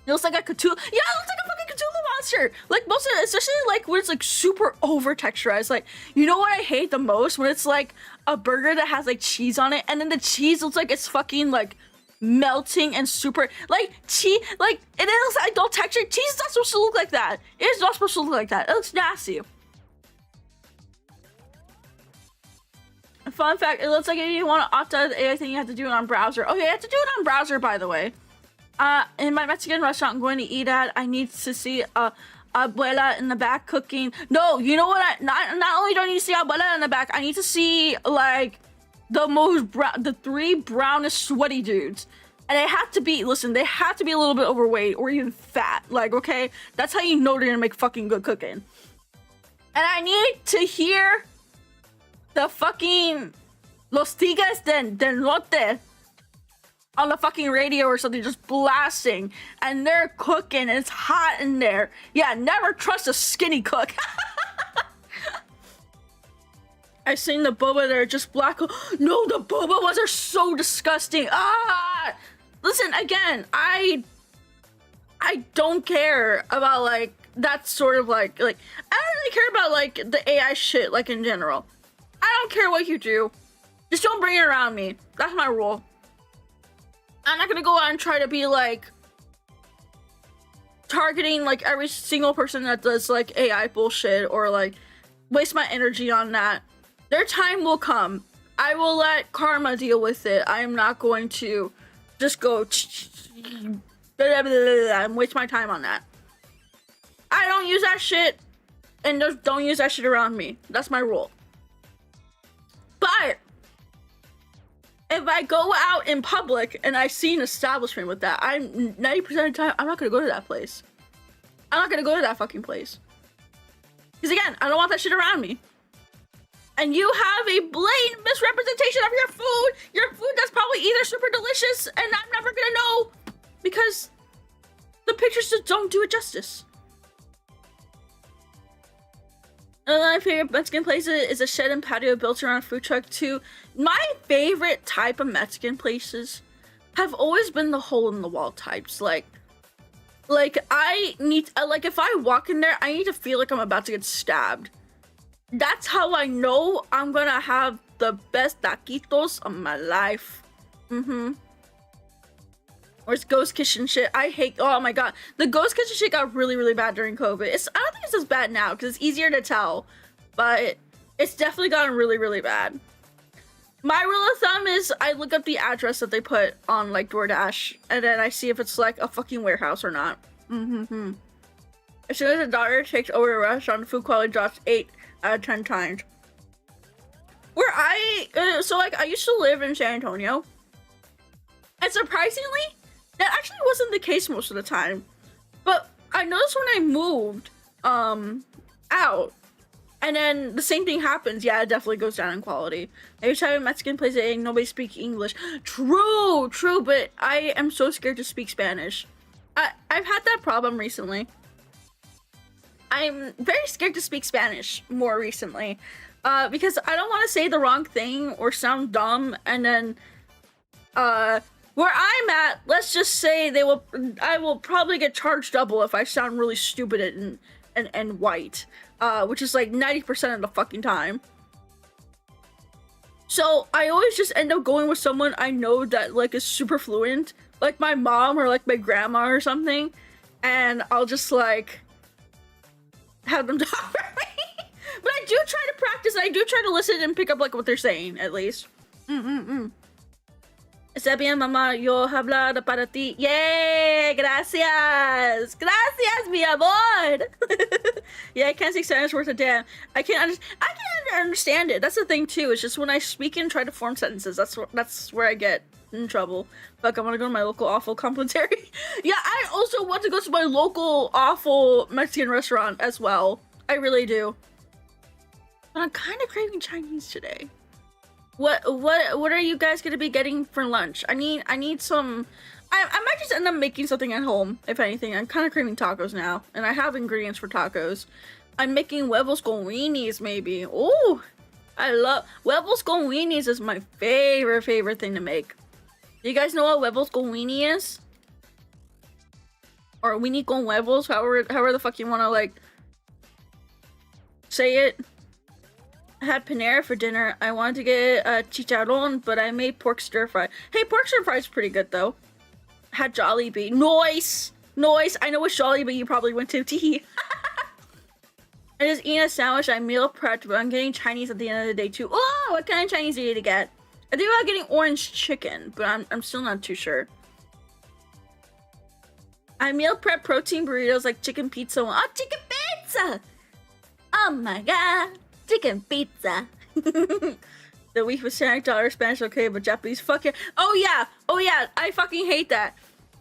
It looks like a Cthulhu. Yeah, it looks like a fucking Cthulhu monster. Like most of it, especially like when it's like super over texturized. Like, you know what I hate the most? When it's like a burger that has like cheese on it, and then the cheese looks like it's fucking like melting and super like cheese. Like it looks like adult texture. Cheese is not supposed to look like that. It is not supposed to look like that. It looks nasty. Fun fact, it looks like if you want to opt out of the AI thing, you have to do it on browser. Okay, you have to do it on browser, by the way. In my Mexican restaurant I'm going to eat at, I need to see abuela in the back cooking. No, you know what? Not only do I need to see abuela in the back, I need to see like the 3 brownest sweaty dudes. And they have to be, listen, they have to be a little bit overweight or even fat. Like, okay, that's how you know they're gonna make fucking good cooking. And I need to hear the fucking Los Tigres del Norte on the fucking radio or something, just blasting, and they're cooking, and it's hot in there. Yeah, never trust a skinny cook. I seen the boba there, just black. No, the boba ones are so disgusting. Ah, listen, again, I don't care about like that sort of like I don't really care about like the AI shit like in general. I don't care what you do, just don't bring it around me. That's my rule. I'm not gonna go out and try to be like targeting like every single person that does like AI bullshit or like waste my energy on that. Their time will come. I will let karma deal with it. I am not going to just go and waste my time on that. I don't use that shit, and just don't use that shit around me. That's my rule. But if I go out in public and I see an establishment with that, I'm 90% of the time, I'm not gonna go to that place. I'm not gonna go to that fucking place. Because again, I don't want that shit around me. And you have a blatant misrepresentation of your food that's probably either super delicious and I'm never gonna know because the pictures just don't do it justice. My favorite Mexican place is a shed and patio built around a food truck too. My favorite type of Mexican places have always been the hole-in-the-wall types. Like I need, like if I walk in there, I need to feel like I'm about to get stabbed. That's how I know I'm gonna have the best taquitos of my life. Or it's ghost kitchen shit. I hate, oh my god. The ghost kitchen shit got really, really bad during COVID. I don't think it's as bad now because it's easier to tell. But it's definitely gotten really, really bad. My rule of thumb is I look up the address that they put on like DoorDash. And then I see if it's like a fucking warehouse or not. As soon as a daughter takes over a restaurant, the food quality drops 8 out of 10 times. Where so like I used to live in San Antonio. And surprisingly, that actually wasn't the case most of the time. But I noticed when I moved out, and then the same thing happens. Yeah, it definitely goes down in quality. Every time a Mexican plays it, nobody speaks English. True, but I am so scared to speak Spanish. I've had that problem recently. I'm very scared to speak Spanish more recently. Because I don't want to say the wrong thing or sound dumb, and then where I'm at, let's just say I will probably get charged double if I sound really stupid and white, which is like 90% of the fucking time. So I always just end up going with someone I know that like is super fluent, like my mom or like my grandma or something, and I'll just like have them talk for me. But I do try to practice. I do try to listen and pick up like what they're saying at least. Está bien, mamá, yo hablar para ti. Yay, gracias. Gracias, mi amor. Yeah, I can't speak Spanish worth a damn. I can't understand it. That's the thing too. It's just when I speak and try to form sentences, that's where I get in trouble. Fuck, I want to go to my local awful complimentary. Yeah, I also want to go to my local awful Mexican restaurant as well. I really do. But I'm kind of craving Chinese today. What are you guys gonna be getting for lunch? I need some. I might just end up making something at home, if anything. I'm kind of craving tacos now, and I have ingredients for tacos. I'm making huevos con weenies, maybe. Oh, I love huevos con weenies is my favorite thing to make. Do you guys know what huevos con weenie is? Or weenie con huevos, however the fuck you wanna like say it. I had Panera for dinner. I wanted to get chicharron, but I made pork stir fry. Hey, pork stir fry is pretty good though. Had Jollibee. Nice! Nice! I know what Jollibee you probably went to. Teehee. I just eating a sandwich. I meal prepped, but I'm getting Chinese at the end of the day too. Oh, what kind of Chinese are you to get? I think about getting orange chicken, but I'm still not too sure. I meal prep protein burritos like chicken pizza. Oh, chicken pizza! Oh my god, chicken pizza. The week was $7 Spanish okay, but Japanese fuck yeah. Oh yeah, I fucking hate that.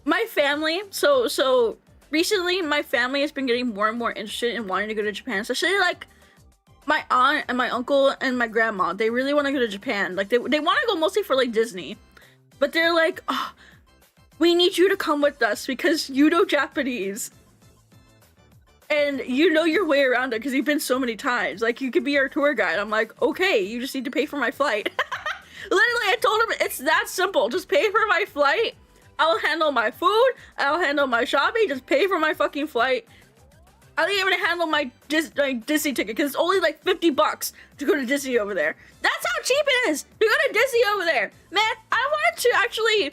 My family, so recently my family has been getting more and more interested in wanting to go to Japan, especially like my aunt and my uncle and my grandma. They really want to go to Japan. Like they want to go mostly for like Disney, but they're like, oh, we need you to come with us because you know Japanese. And you know your way around it because you've been so many times. Like, you could be our tour guide. I'm like, okay, you just need to pay for my flight. Literally, I told him it's that simple. Just pay for my flight. I'll handle my food. I'll handle my shopping. Just pay for my fucking flight. I'll even handle my Disney ticket because it's only like $50 to go to Disney over there. That's how cheap it is to go to Disney over there. Man, I wanted to actually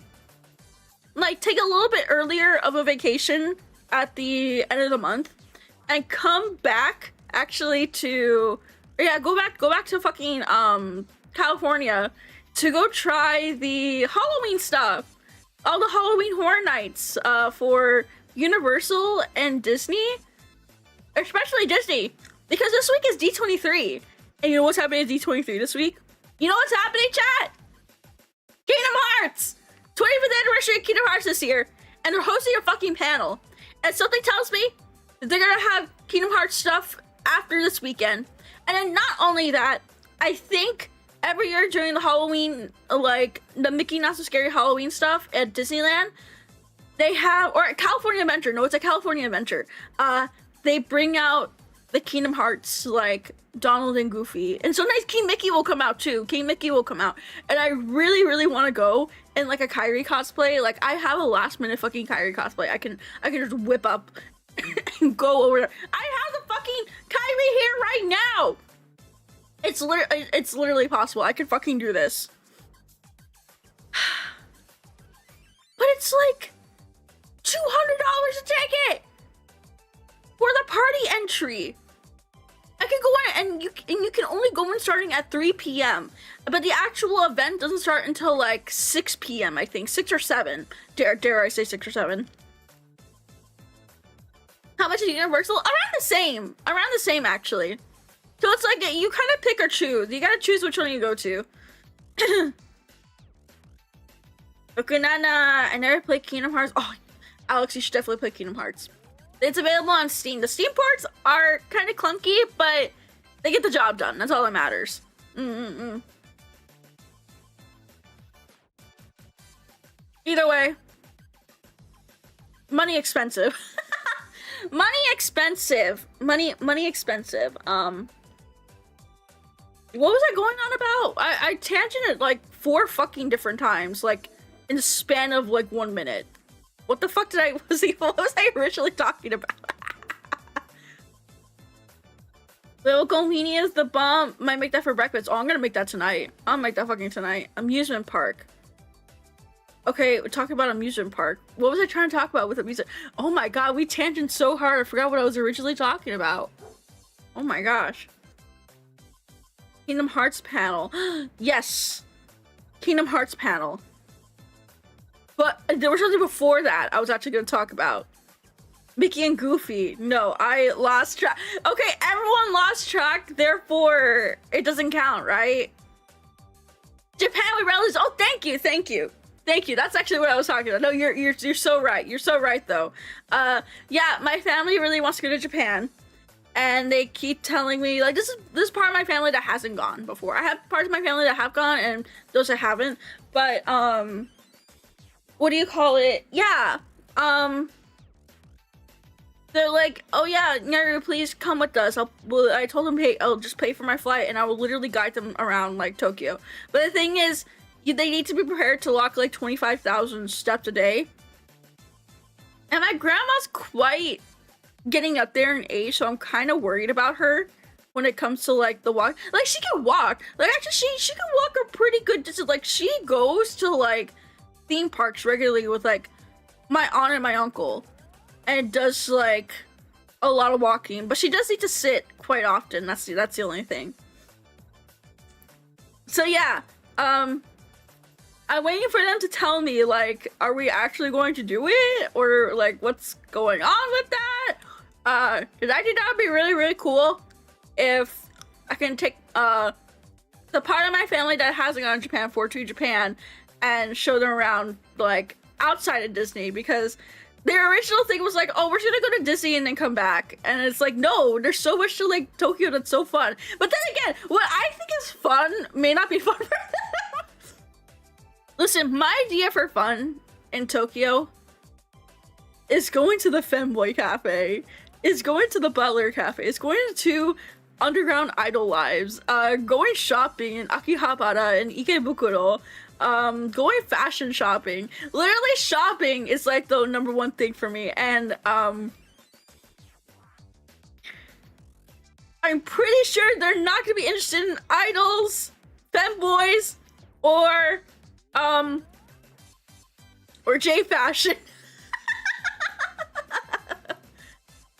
like take a little bit earlier of a vacation at the end of the month. And come back actually to go back to fucking California to go try the Halloween stuff. All the Halloween Horror Nights for Universal and Disney. Especially Disney. Because this week is D23. And you know what's happening at D23 this week? You know what's happening, chat? Kingdom Hearts! 25th anniversary of Kingdom Hearts this year. And they're hosting a fucking panel. And something tells me they're gonna have Kingdom Hearts stuff after this weekend. And then not only that, I think every year during the Halloween, like the Mickey Not So Scary Halloween stuff at Disneyland, they have, or at California Adventure, no, it's a California Adventure, they bring out the Kingdom Hearts, like Donald and Goofy. And sometimes King Mickey will come out too. King Mickey will come out. And I really want to go in like a Kairi cosplay. Like I have a last minute fucking Kairi cosplay. I can just whip up and go over there. I have the fucking Kairi here right now. It's literally possible. I could fucking do this. But it's like $200 a ticket for the party entry. I could go in and you can only go in starting at 3 p.m. But the actual event doesn't start until like 6 p.m. I think 6 or 7. Dare I say 6 or 7? How much is Universal? Around the same actually. So it's like you kind of pick or choose. You gotta choose which one you go to. Okunana, I never played Kingdom Hearts. Oh, Alex, you should definitely play Kingdom Hearts. It's available on Steam. The Steam ports are kind of clunky, but they get the job done. That's all that matters. Either way, money expensive. Money expensive. Money expensive. What was I going on about? I tangented like 4 fucking different times, like in the span of like 1 minute. What the fuck what was I originally talking about? Little convenience, the bomb. Might make that for breakfast. Oh, I'm gonna make that tonight. I'll make that fucking tonight. Amusement park. Okay, we're talking about amusement park. What was I trying to talk about with amusement? Oh my god, we tangent so hard. I forgot what I was originally talking about. Oh my gosh. Kingdom Hearts panel. Yes. Kingdom Hearts panel. But there was something before that I was actually going to talk about. Mickey and Goofy. No, I lost track. Okay, everyone lost track, therefore it doesn't count, right? Japan with relatives. Oh, thank you. That's actually what I was talking about. No, you're so right. You're so right though. Yeah, my family really wants to go to Japan. And they keep telling me, like, this is part of my family that hasn't gone before. I have parts of my family that have gone and those that haven't. But, what do you call it? Yeah. they're like, oh yeah, Nyaru, please come with us. I told them, hey, I'll just pay for my flight and I will literally guide them around like Tokyo. But the thing is, they need to be prepared to walk like 25,000 steps a day. And my grandma's quite getting up there in age, so I'm kind of worried about her when it comes to like the walk. Like, she can walk. Like, actually, she can walk a pretty good distance. Like, she goes to like theme parks regularly with like my aunt and my uncle, and does like a lot of walking. But she does need to sit quite often. That's the only thing. So yeah, I'm waiting for them to tell me, like, are we actually going to do it? Or, like, what's going on with that? Cause I think that would be really, really cool if I can take, the part of my family that hasn't gone to Japan to Japan and show them around, like, outside of Disney. Because their original thing was like, oh, we're just gonna go to Disney and then come back. And it's like, no, there's so much to, like, Tokyo that's so fun. But then again, what I think is fun may not be fun for them. Listen, my idea for fun in Tokyo is going to the Femboy Cafe, is going to the Butler Cafe, is going to Underground Idol Lives, going shopping in Akihabara and Ikebukuro, going fashion shopping. Literally shopping is like the #1 thing for me, and I'm pretty sure they're not gonna be interested in idols, femboys, or J fashion.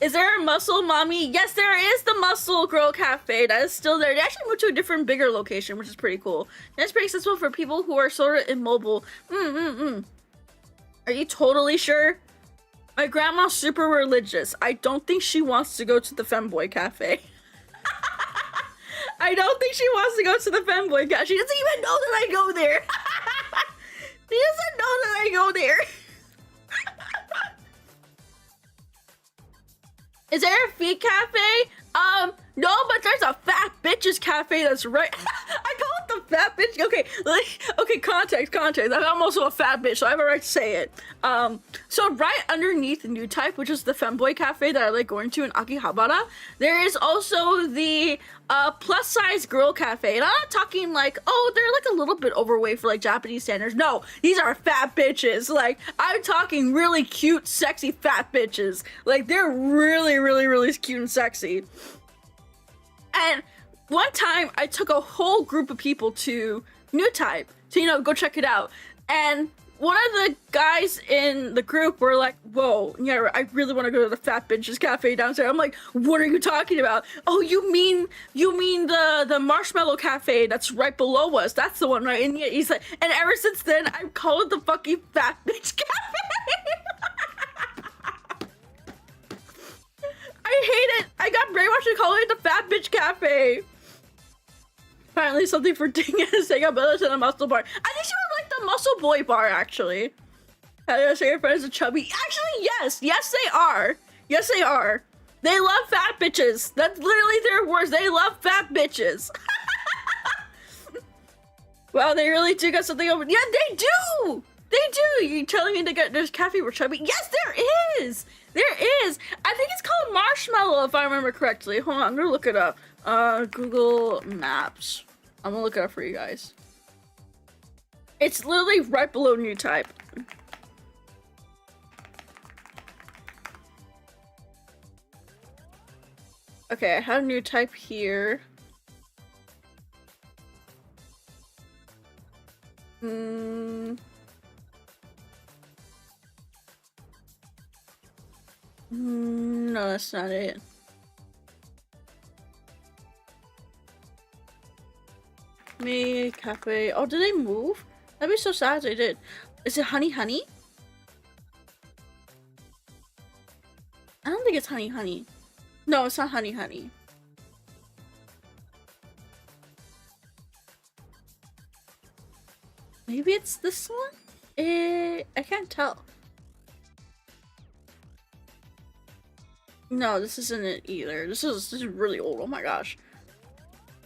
Is there a Muscle Mommy? Yes, there is the Muscle Girl Cafe. That is still there. They actually moved to a different, bigger location, which is pretty cool. That's pretty accessible for people who are sort of immobile. Are you totally sure? My grandma's super religious. I don't think she wants to go to the Femboy Cafe. I don't think she wants to go to the Femboy Cafe. She doesn't even know that I go there. She doesn't know that I go there. Is there a feet cafe? No, but there's a fat bitches cafe that's right. I call it the fat bitch. Okay, okay, context. I'm also a fat bitch, so I have a right to say it. So right underneath the new type, which is the Femboy Cafe that I like going to in Akihabara, there is also the plus size girl cafe. And I'm not talking like, oh, they're like a little bit overweight for like Japanese standards. No, these are fat bitches. Like, I'm talking really cute, sexy fat bitches. Like, they're really, really, really cute and sexy. And one time I took a whole group of people to New Type to, you know, go check it out. And one of the guys in the group were like, whoa, yeah, I really want to go to the Fat Bitches Cafe downstairs. I'm like, what are you talking about? Oh, you mean the Marshmallow Cafe that's right below us. That's the one, right? And yeah, he's like, and ever since then, I've called it the fucking Fat Bitch Cafe. I hate it. I got brainwashed to call it the Fat Bitch Cafe. Apparently something for Dingus saying I'm better than a muscle bar. I think she would like the Muscle Boy bar, actually. How do I say your friends are chubby? Actually, yes. Yes, they are. Yes, they are. They love fat bitches. That's literally their words. They love fat bitches. Wow, they really do got something over. Yeah, they do. They do. You telling me there's cafe for chubby? Yes, there is. There is. I think it's called Marshmallow, if I remember correctly. Hold on, I'm gonna look it up. Google Maps. I'm gonna look it up for you guys. It's literally right below New Type. Okay, I have New Type here. No, that's not it. Me Cafe. Oh, did they move? That'd be so sad if they did. Is it Honey Honey? I don't think it's Honey Honey. No, it's not Honey Honey. Maybe it's this one? I can't tell. No, this isn't it either. This is really old. Oh my gosh.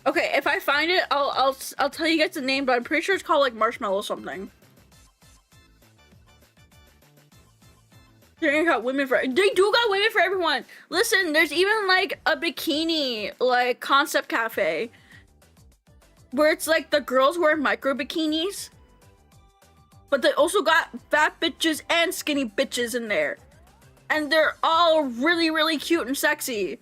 Okay, if I find it, I'll tell you guys the name, but I'm pretty sure it's called like Marshmallow something. They got women for. They do got women for everyone. Listen, there's even like a bikini like concept cafe where it's like the girls wear micro bikinis, but they also got fat bitches and skinny bitches in there, and they're all really, really cute and sexy.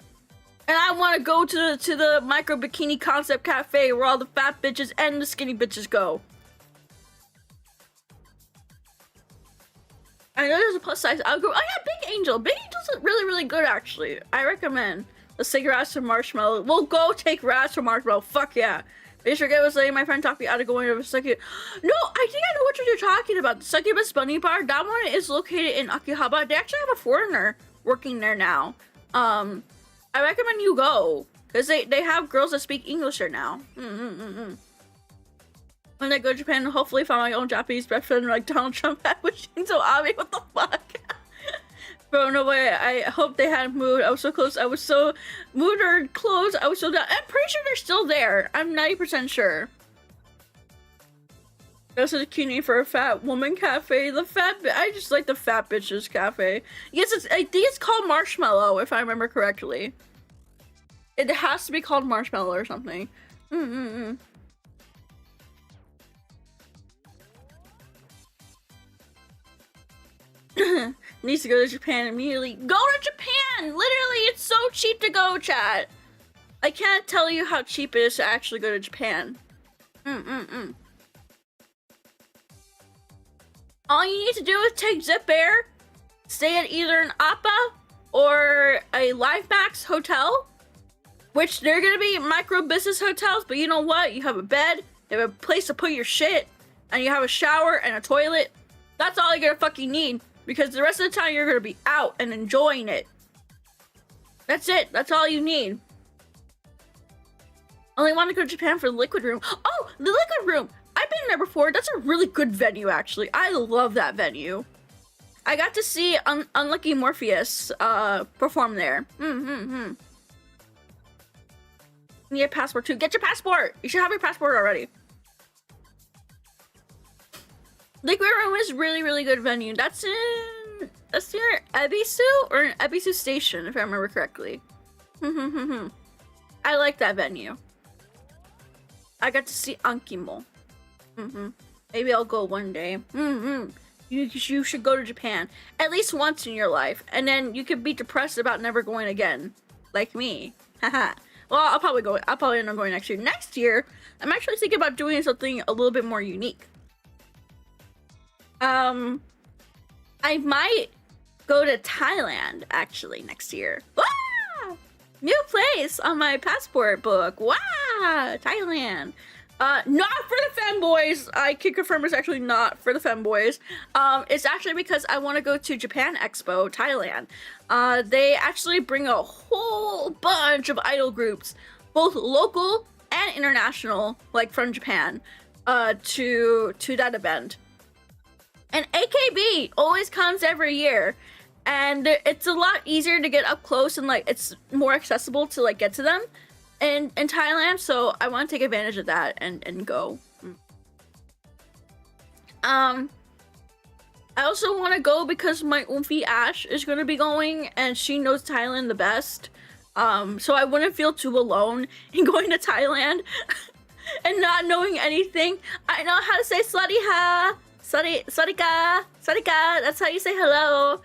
And I want to go to the micro bikini concept cafe where all the fat bitches and the skinny bitches go. I know there's a plus size. I'll go. Oh yeah, Big Angel. Big Angel's really, really good actually. I recommend. Let's take Raz to Marshmallow. We'll go take Raz to Marshmallow. Fuck yeah. Bishop was saying my friend talked me out of going to Succubus. No, I think I know what you're talking about. The Succubus Bunny Bar. That one is located in Akihabara. They actually have a foreigner working there now. I recommend you go because they have girls that speak English there now. When I go to Japan, hopefully find my own Japanese best friend like Donald Trump had with Shinzo Abe. What the fuck? Bro, no way. I hope they hadn't moved. I was so close. I was so moved or close. I was so down. I'm pretty sure they're still there. I'm 90% sure. That's a cute name for a fat woman cafe. I just like the fat bitches cafe. Yes, I think it's called Marshmallow if I remember correctly. It has to be called Marshmallow or something. Needs to go to Japan immediately. Go to Japan! Literally, it's so cheap to go, chat. I can't tell you how cheap it is to actually go to Japan. All you need to do is take Zip Air, stay at either an Appa or a Life Max hotel, which they're gonna be micro business hotels, but you know what? You have a bed, you have a place to put your shit, and you have a shower and a toilet. That's all you're gonna fucking need. Because the rest of the time you're gonna be out and enjoying it. That's it. That's all you need. Only want to go to Japan for the Liquid Room. Oh, the Liquid Room! I've been there before. That's a really good venue, actually. I love that venue. I got to see 𝗕𝗏𝘁𝗂𝘁𝗀𝘁 perform there. Need a passport too. Get your passport! You should have your passport already. Liquid Room is really, really good venue. That's near Ebisu or an Ebisu Station, if I remember correctly. I like that venue. I got to see Ankimo. Maybe I'll go one day. You should go to Japan at least once in your life, and then you could be depressed about never going again, like me. Haha. Well, I'll probably go. I'll probably end up going next year. Next year, I'm actually thinking about doing something a little bit more unique. I might go to Thailand actually next year. Wow! New place on my passport book. Wow! Thailand. Not for the femboys. I can confirm it's actually not for the femboys. It's actually because I want to go to Japan Expo, Thailand. They actually bring a whole bunch of idol groups, both local and international, like from Japan, to that event. And AKB always comes every year, and it's a lot easier to get up close and like it's more accessible to like get to them in Thailand. So I want to take advantage of that and go. I also want to go because my Oomfie Ash is going to be going, and she knows Thailand the best. So I wouldn't feel too alone in going to Thailand and not knowing anything. I know how to say Swadika. Swadika, that's how you say hello.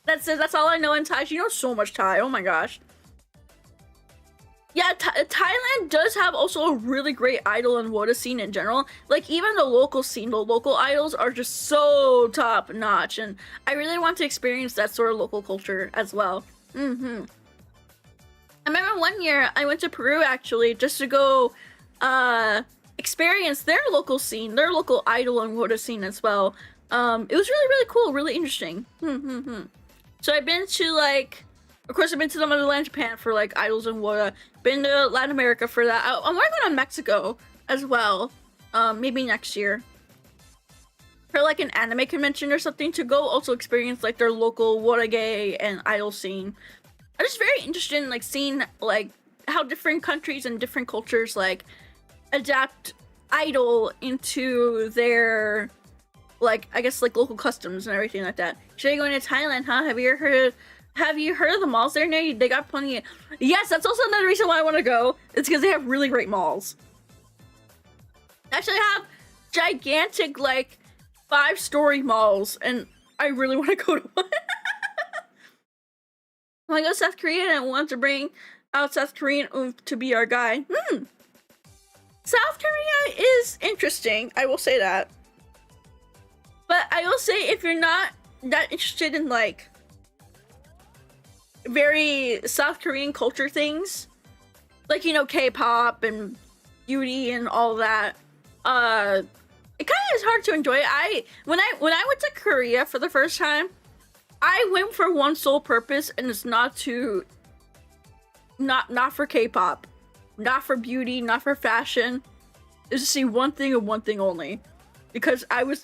That's it, that's all I know in Thai. You know so much Thai, oh my gosh. Yeah, Thailand does have also a really great idol and WOTA scene in general. Like even the local scene, the local idols are just so top notch, and I really want to experience that sort of local culture as well. I remember one year I went to Peru actually just to go experience their local scene, their local idol and WOTA scene as well. It was really, really cool, really interesting. So I've been to like, of course I've been to the motherland Japan for like idols and WOTA. Been to Latin America for that. I want to go to Mexico as well. Maybe next year. For like an anime convention or something, to go also experience like their local WOTA gay and idol scene. I'm just very interested in like seeing like how different countries and different cultures like adapt idol into their like, I guess, like, local customs and everything like that. Should I go into Thailand, huh? Have you heard of the malls there near you? They got plenty of... Yes, that's also another reason why I want to go. It's because they have really great malls. Actually, I have gigantic, like, 5-story malls, and I really want to go to one. When I go to South Korea and I want to bring out South Korean oomph to be our guy. South Korea is interesting, I will say that. But I will say, if you're not that interested in, like, very South Korean culture things, like, you know, K-pop and beauty and all that, it kind of is hard to enjoy. When I went to Korea for the first time, I went for one sole purpose, and it's not for K-pop, not for beauty, not for fashion. It's to see one thing and one thing only, because I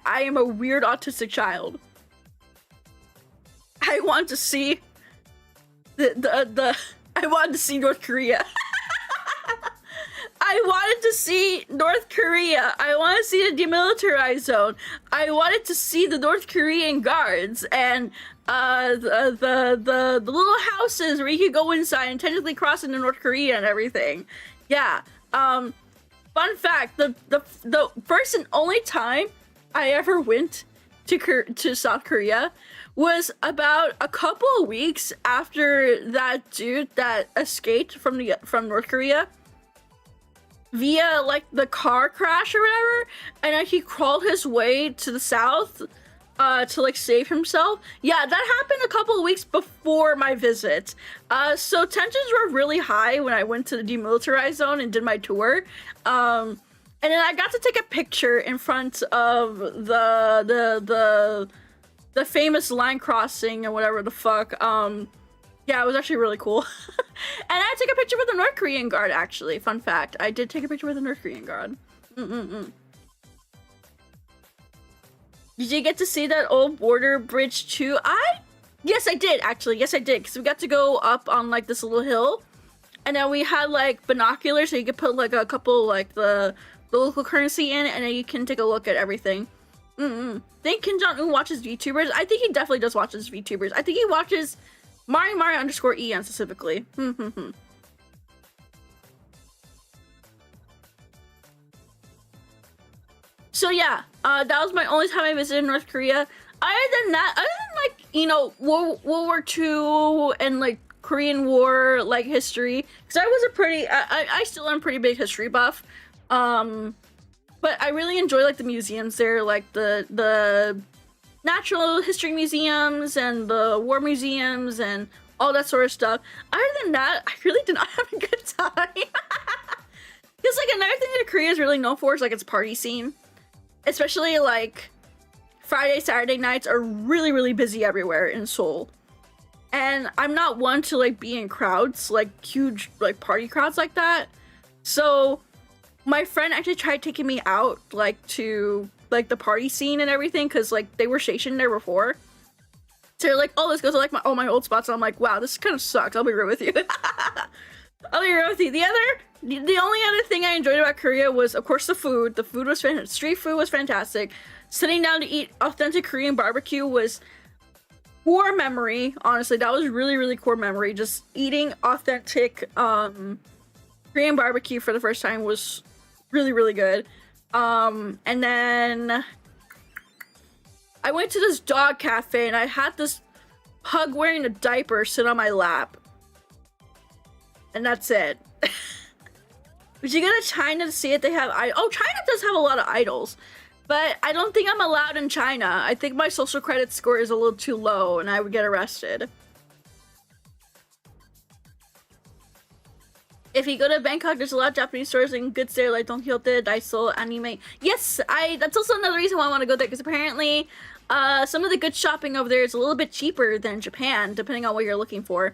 am a weird autistic child. I want to see I wanted to see North Korea. I wanted to see North Korea. I wanted to see the demilitarized zone. I wanted to see the North Korean guards and the little houses where you could go inside and technically cross into North Korea and everything. Yeah. Fun fact: the first and only time I ever went to South Korea was about a couple of weeks after that dude that escaped from North Korea via, like, the car crash or whatever, and then he crawled his way to the south to, like, save himself. Yeah, that happened a couple of weeks before my visit. So tensions were really high when I went to the demilitarized zone and did my tour. And then I got to take a picture in front of the famous line crossing and whatever the fuck. Yeah, it was actually really cool. And I took a picture with the North Korean guard, actually. Fun fact. I did take a picture with the North Korean guard. Did you get to see that old border bridge too? Yes, I did, actually. Yes, I did. Because we got to go up on, like, this little hill. And then we had, like, binoculars so you could put, like, a couple, like, the local currency in, and then you can take a look at everything. Think Kim Jong-un watches VTubers? I think he definitely does watch VTubers. I think he watches Mario_EN specifically. So yeah, that was my only time I visited North Korea. Other than like, you know, World War II and, like, Korean War, like, history, because I was I still am a pretty big history buff. But I really enjoy, like, the museums there, like the natural history museums and the war museums and all that sort of stuff. Other than that, I really did not have a good time. Because, like, another thing that Korea is really known for is, like, its party scene. Especially, like, Friday, Saturday nights are really, really busy everywhere in Seoul. And I'm not one to, like, be in crowds, like, huge, like, party crowds like that. So my friend actually tried taking me out, like, to, like, the party scene and everything, because, like, they were stationed there before. So they're like, oh, let's go to, like, my old spots. And I'm like, wow, this kind of sucks. I'll be real with you. I'll be real with you. The only other thing I enjoyed about Korea was, of course, the food. The food was fantastic. Street food was fantastic. Sitting down to eat authentic Korean barbecue was core memory. Honestly, that was really, really core memory. Just eating authentic Korean barbecue for the first time was really, really good. And then I went to this dog cafe and I had this pug wearing a diaper sit on my lap. And that's it. Would you go to China to see it? They have China does have a lot of idols, but I don't think I'm allowed in China. I think my social credit score is a little too low and I would get arrested. If you go to Bangkok, there's a lot of Japanese stores and goods there like 𝗕𝗿𝗄, Daiso, Anime. Yes, that's also another reason why I want to go there, because apparently some of the good shopping over there is a little bit cheaper than Japan, depending on what you're looking for.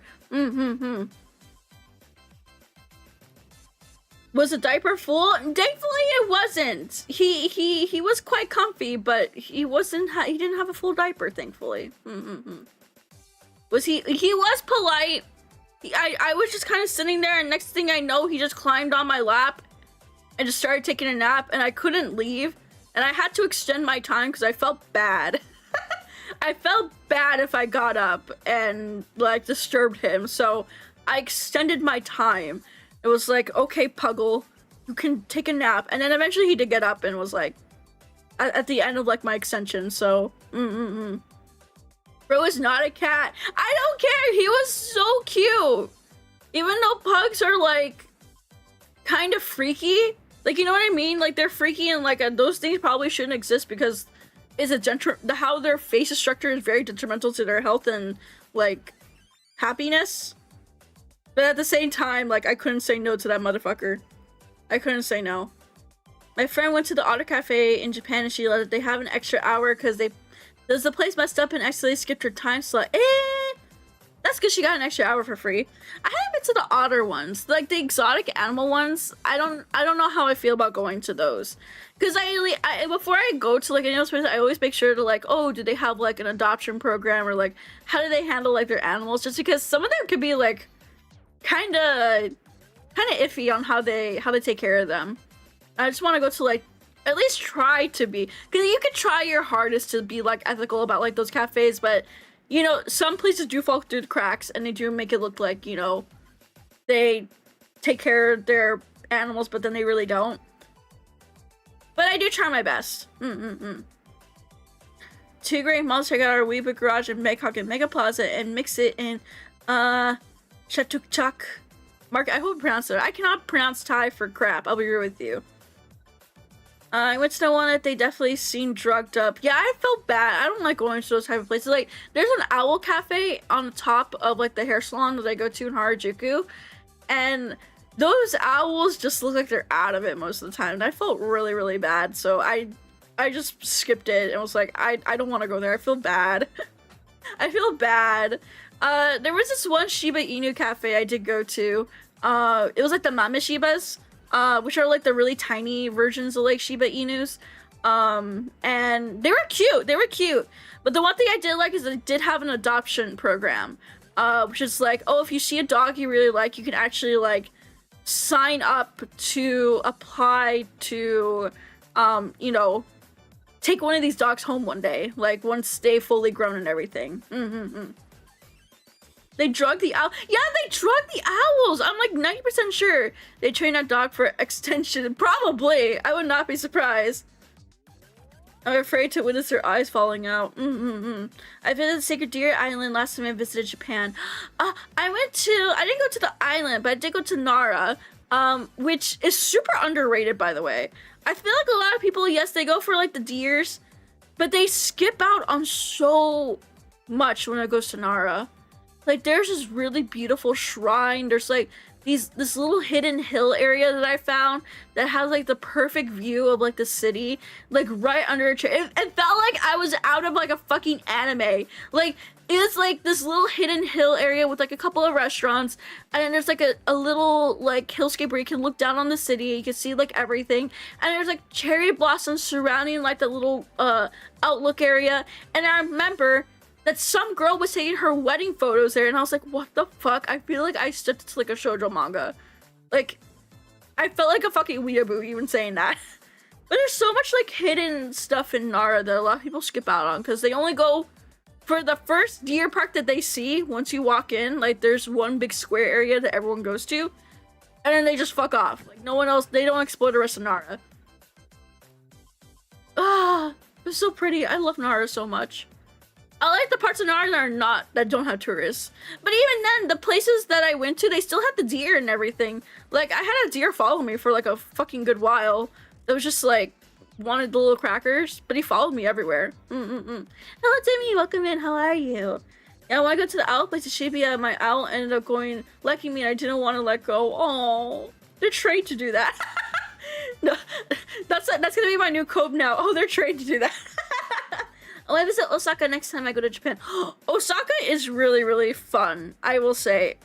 Was the diaper full? Thankfully, it wasn't. He was quite comfy, but he didn't have a full diaper, thankfully. He was polite. I was just kind of sitting there, and next thing I know, he just climbed on my lap and just started taking a nap, and I couldn't leave. and I had to extend my time because I felt bad. I felt bad if I got up and like disturbed him, so I extended my time. It was like, okay, Puggle, you can take a nap, and then eventually he did get up and was like at the end of like my extension. So Bro is not a cat. I don't care. He was so cute. Even though pugs are like kind of freaky, like, you know what I mean? Like, they're freaky, and like those things probably shouldn't exist because how their face is structured is very detrimental to their health and like happiness. But at the same time, like, I couldn't say no to that motherfucker. I couldn't say no. My friend went to the Otter Cafe in Japan and she let it. They have an extra hour because the place messed up and accidentally skipped her time slot. That's because she got an extra hour for free. I haven't been to the otter ones, like the exotic animal ones. I don't know how I feel about going to those, because I before I go to like any of those places, I always make sure to like, oh, do they have like an adoption program, or like how do they handle like their animals? Just because some of them could be like kind of iffy on how they take care of them. I just want to go to like at least try to be, because you can try your hardest to be like ethical about like those cafes, but you know, some places do fall through the cracks and they do make it look like, you know, they take care of their animals, but then they really don't. But I do try my best. Two great models, check out our Weeba Garage and Megahawk and Mega Plaza and mix it in 𝗕𝗿𝘁𝗂𝘁𝗀𝘁. Mark, I hope I pronounced it. I cannot pronounce Thai for crap. I'll be real with you. I went to the one that they definitely seemed drugged up. Yeah, I felt bad. I don't like going to those type of places. Like, there's an owl cafe on the top of like the hair salon that I go to in Harajuku, and those owls just look like they're out of it most of the time. And I felt really, really bad. So I just skipped it and was like, I don't want to go there. I feel bad. I feel bad. There was this one Shiba Inu cafe I did go to. It was like the Mame Shibas, which are like the really tiny versions of like Shiba Inus. And they were cute. But the one thing I did like is that they did have an adoption program, which is like, oh, if you see a dog you really like, you can actually like sign up to apply to, you know, take one of these dogs home one day, like once they fully grown and everything. They drug the owl. Yeah, they drug the owls. I'm like 90% sure they trained that dog for extension. Probably. I would not be surprised. I'm afraid to witness their eyes falling out. I visited Sacred Deer Island last time I visited Japan. I didn't go to the island, but I did go to Nara, which is super underrated, by the way. I feel like a lot of people, yes, they go for like the deers, but they skip out on so much when it goes to Nara. Like, there's this really beautiful shrine. There's like this little hidden hill area that I found that has like the perfect view of like the city, like right under a tree. It felt like I was out of like a fucking anime. Like, it's like this little hidden hill area with like a couple of restaurants, and then there's like a little like hillscape where you can look down on the city. You can see like everything, and there's like cherry blossoms surrounding like the little outlook area. And I remember that some girl was taking her wedding photos there, and I was like, what the fuck? I feel like I stepped into like a shoujo manga. Like, I felt like a fucking weeaboo even saying that. But there's so much like hidden stuff in Nara that a lot of people skip out on, because they only go for the first deer park that they see once you walk in. Like, there's one big square area that everyone goes to, and then they just fuck off. Like, no one else, they don't explore the rest of Nara. Ah, it's so pretty. I love Nara so much. I like the parts of Nara that don't have tourists. But even then, the places that I went to, they still had the deer and everything. Like, I had a deer follow me for like a fucking good while. It was just like, wanted the little crackers, but he followed me everywhere. Hello, Timmy, welcome in, how are you? Yeah, when I got to the owl place to Shibuya, my owl ended up liking me, and I didn't want to let go. Oh, they're trained to do that. No, that's gonna be my new code now. Oh, they're trained to do that. Oh, I visit Osaka next time I go to Japan. Osaka is really, really fun, I will say.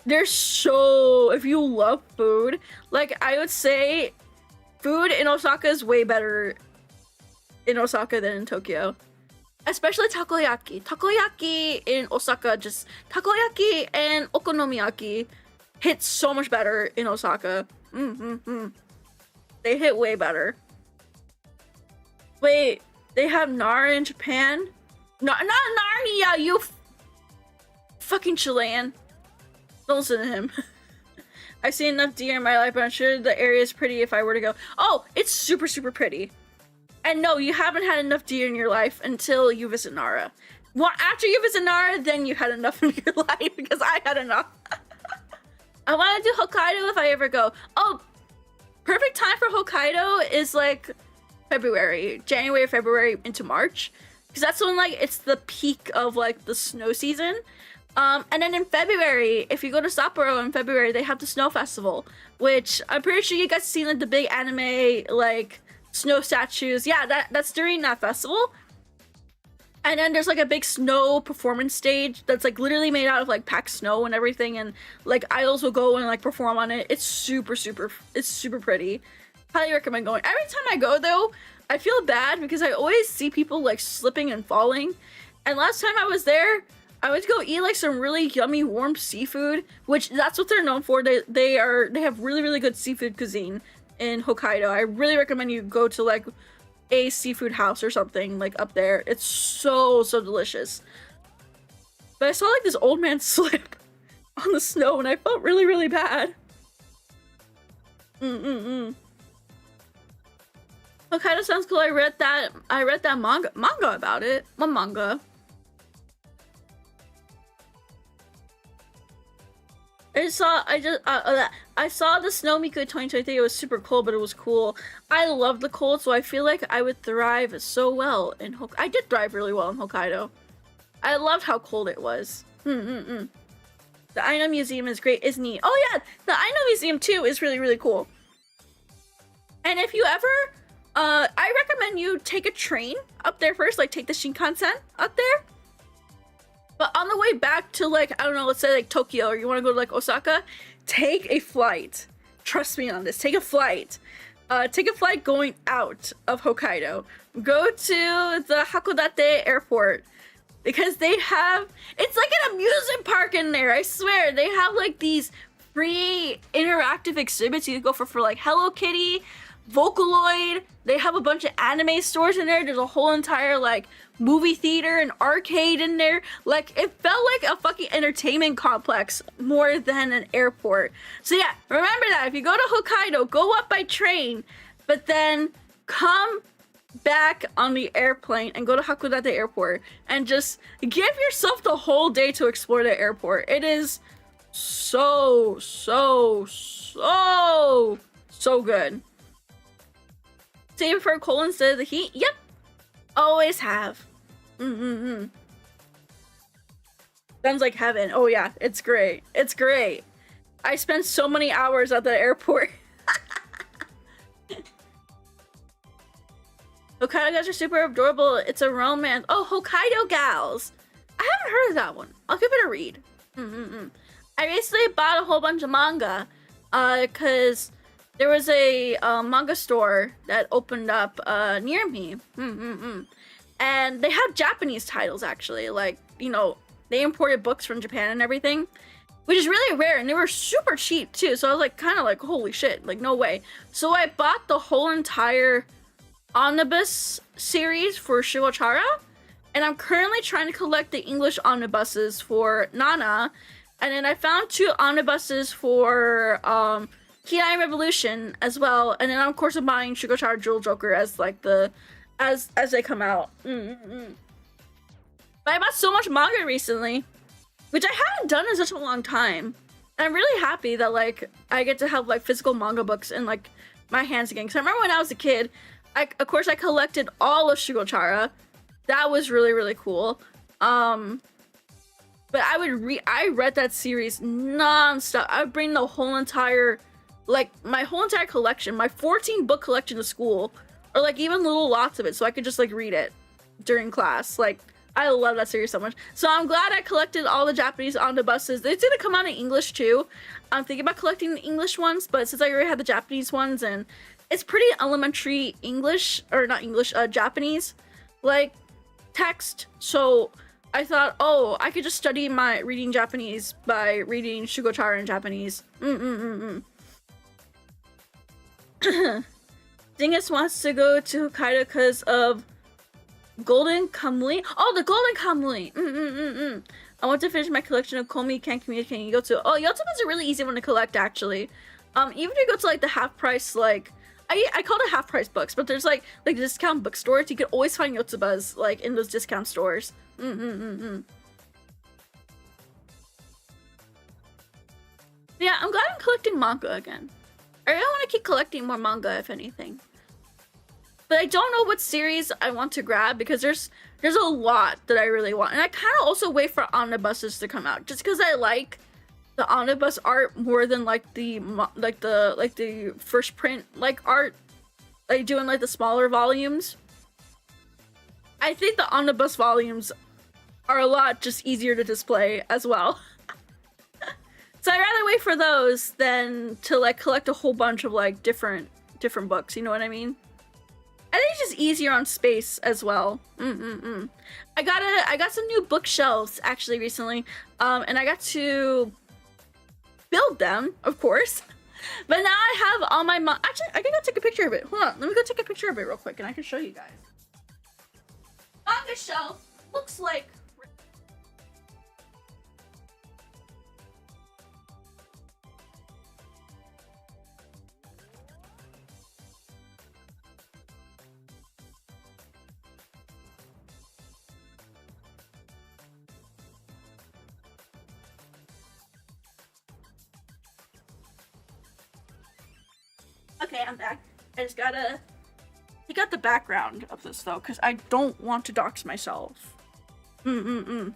If you love food, like, I would say food in Osaka is way better in Osaka than in Tokyo. Especially takoyaki. Takoyaki in Osaka, just takoyaki and okonomiyaki hit so much better in Osaka. They hit way better. Wait, they have Nara in Japan? No, not Narnia, you fucking Chilean. Don't listen to him. I've seen enough deer in my life, but I'm sure the area is pretty if I were to go. Oh, it's super, super pretty. And no, you haven't had enough deer in your life until you visit Nara. Well, after you visit Nara, then you had enough in your life, because I had enough. I want to do Hokkaido if I ever go. Oh, perfect time for Hokkaido is like February, January, February into March, because that's when like it's the peak of like the snow season. And then in February, if you go to Sapporo in February, they have the snow festival, which I'm pretty sure you guys have seen like the big anime like snow statues. Yeah, that's during that festival. And then there's like a big snow performance stage that's like literally made out of like packed snow and everything, and like idols will go and like perform on it. It's super pretty. Highly recommend going. Every time I go though, I feel bad because I always see people like slipping and falling. And last time I was there, I went to go eat like some really yummy warm seafood, which that's what they're known for. They have really good seafood cuisine in Hokkaido. I really recommend you go to like a seafood house or something like up there. It's so delicious. But I saw like this old man slip on the snow and I felt really bad. Hokkaido sounds cool. I read that manga about it. One manga. I saw the Snow Miku 2023. It was super cold, but it was cool. I love the cold, so I feel like I would thrive so well in Hokkaido. I did thrive really well in Hokkaido. I loved how cold it was. The Aino Museum is great. It's neat. Oh yeah, the Aino Museum too is really cool. And if you ever, I recommend you take a train up there first, like take the Shinkansen up there. But on the way back to like, I don't know, let's say like Tokyo, or you want to go to like Osaka, take a flight. Trust me on this. Take a flight. Take a flight going out of Hokkaido. Go to the Hakodate airport because they have, it's like an amusement park in there. I swear they have like these free interactive exhibits you can go for like Hello Kitty, Vocaloid. They have a bunch of anime stores in there. There's a whole entire like movie theater and arcade in there. Like it felt like a fucking entertainment complex more than an airport. So yeah, remember that if you go to Hokkaido, go up by train, but then come back on the airplane and go to Hakodate airport and just give yourself the whole day to explore the airport. It is so good. Save it for cold instead of the heat? Yep. Always have. Sounds like heaven. Oh yeah, it's great. It's great. I spent so many hours at the airport. Hokkaido gals are super adorable. It's a romance. Oh, Hokkaido gals. I haven't heard of that one. I'll give it a read. I recently bought a whole bunch of manga because there was a manga store that opened up near me. And they have Japanese titles actually. Like, you know, they imported books from Japan and everything, which is really rare, and they were super cheap too. So I was like, kind of like, holy shit, like no way. So I bought the whole entire omnibus series for 𝗕𝗿𝗁𝗁, and I'm currently trying to collect the English omnibuses for Nana, and then I found 2 omnibuses for Kidai Revolution as well, and then of course I'm buying 𝗕𝗿𝗁𝗁 Jewel Joker as like the as they come out. But I bought so much manga recently, which I haven't done in such a long time. And I'm really happy that like I get to have like physical manga books in like my hands again. Because I remember when I was a kid, of course I collected all of 𝗕𝗿𝗁𝗁. That was really cool. But I read that series non-stop. I would bring the whole entire, like my whole entire collection, my 14 book collection to school, or like even little lots of it, so I could just like read it during class. Like I love that series so much. So I'm glad I collected all the Japanese omnibuses. It's gonna come out in English too. I'm thinking about collecting the English ones, but since I already had the Japanese ones, and it's pretty elementary English, or not English, Japanese, like text. So I thought, oh, I could just study my reading Japanese by reading 𝗕𝗿𝗁𝗁 in Japanese. Dingus wants to go to Hokkaido because of Golden Kamui. Oh, the Golden Kamui. I want to finish my collection of Komi Can't Communicate and Yotsu. Oh, Yotsu is a really easy one to collect, actually. Even if you go to like the half price, like I call it half price books, but there's like discount bookstores. You can always find Yotsubas like in those discount stores. Yeah, I'm glad I'm collecting manga again. I really want to keep collecting more manga, if anything. But I don't know what series I want to grab because there's a lot that I really want, and I kind of also wait for omnibuses to come out just because I like the omnibus art more than like the first print like art they do in like the smaller volumes. I think the omnibus volumes are a lot just easier to display as well. So I'd rather wait for those than to like collect a whole bunch of like different books, you know what I mean? I think it's just easier on space as well. I got some new bookshelves actually recently, and I got to build them, of course. But now I have all my actually, I can go take a picture of it. Hold on, let me go take a picture of it real quick, and I can show you guys. Manga shelf looks like. Okay, I'm back. I just gotta take out the background of this though, because I don't want to dox myself. It's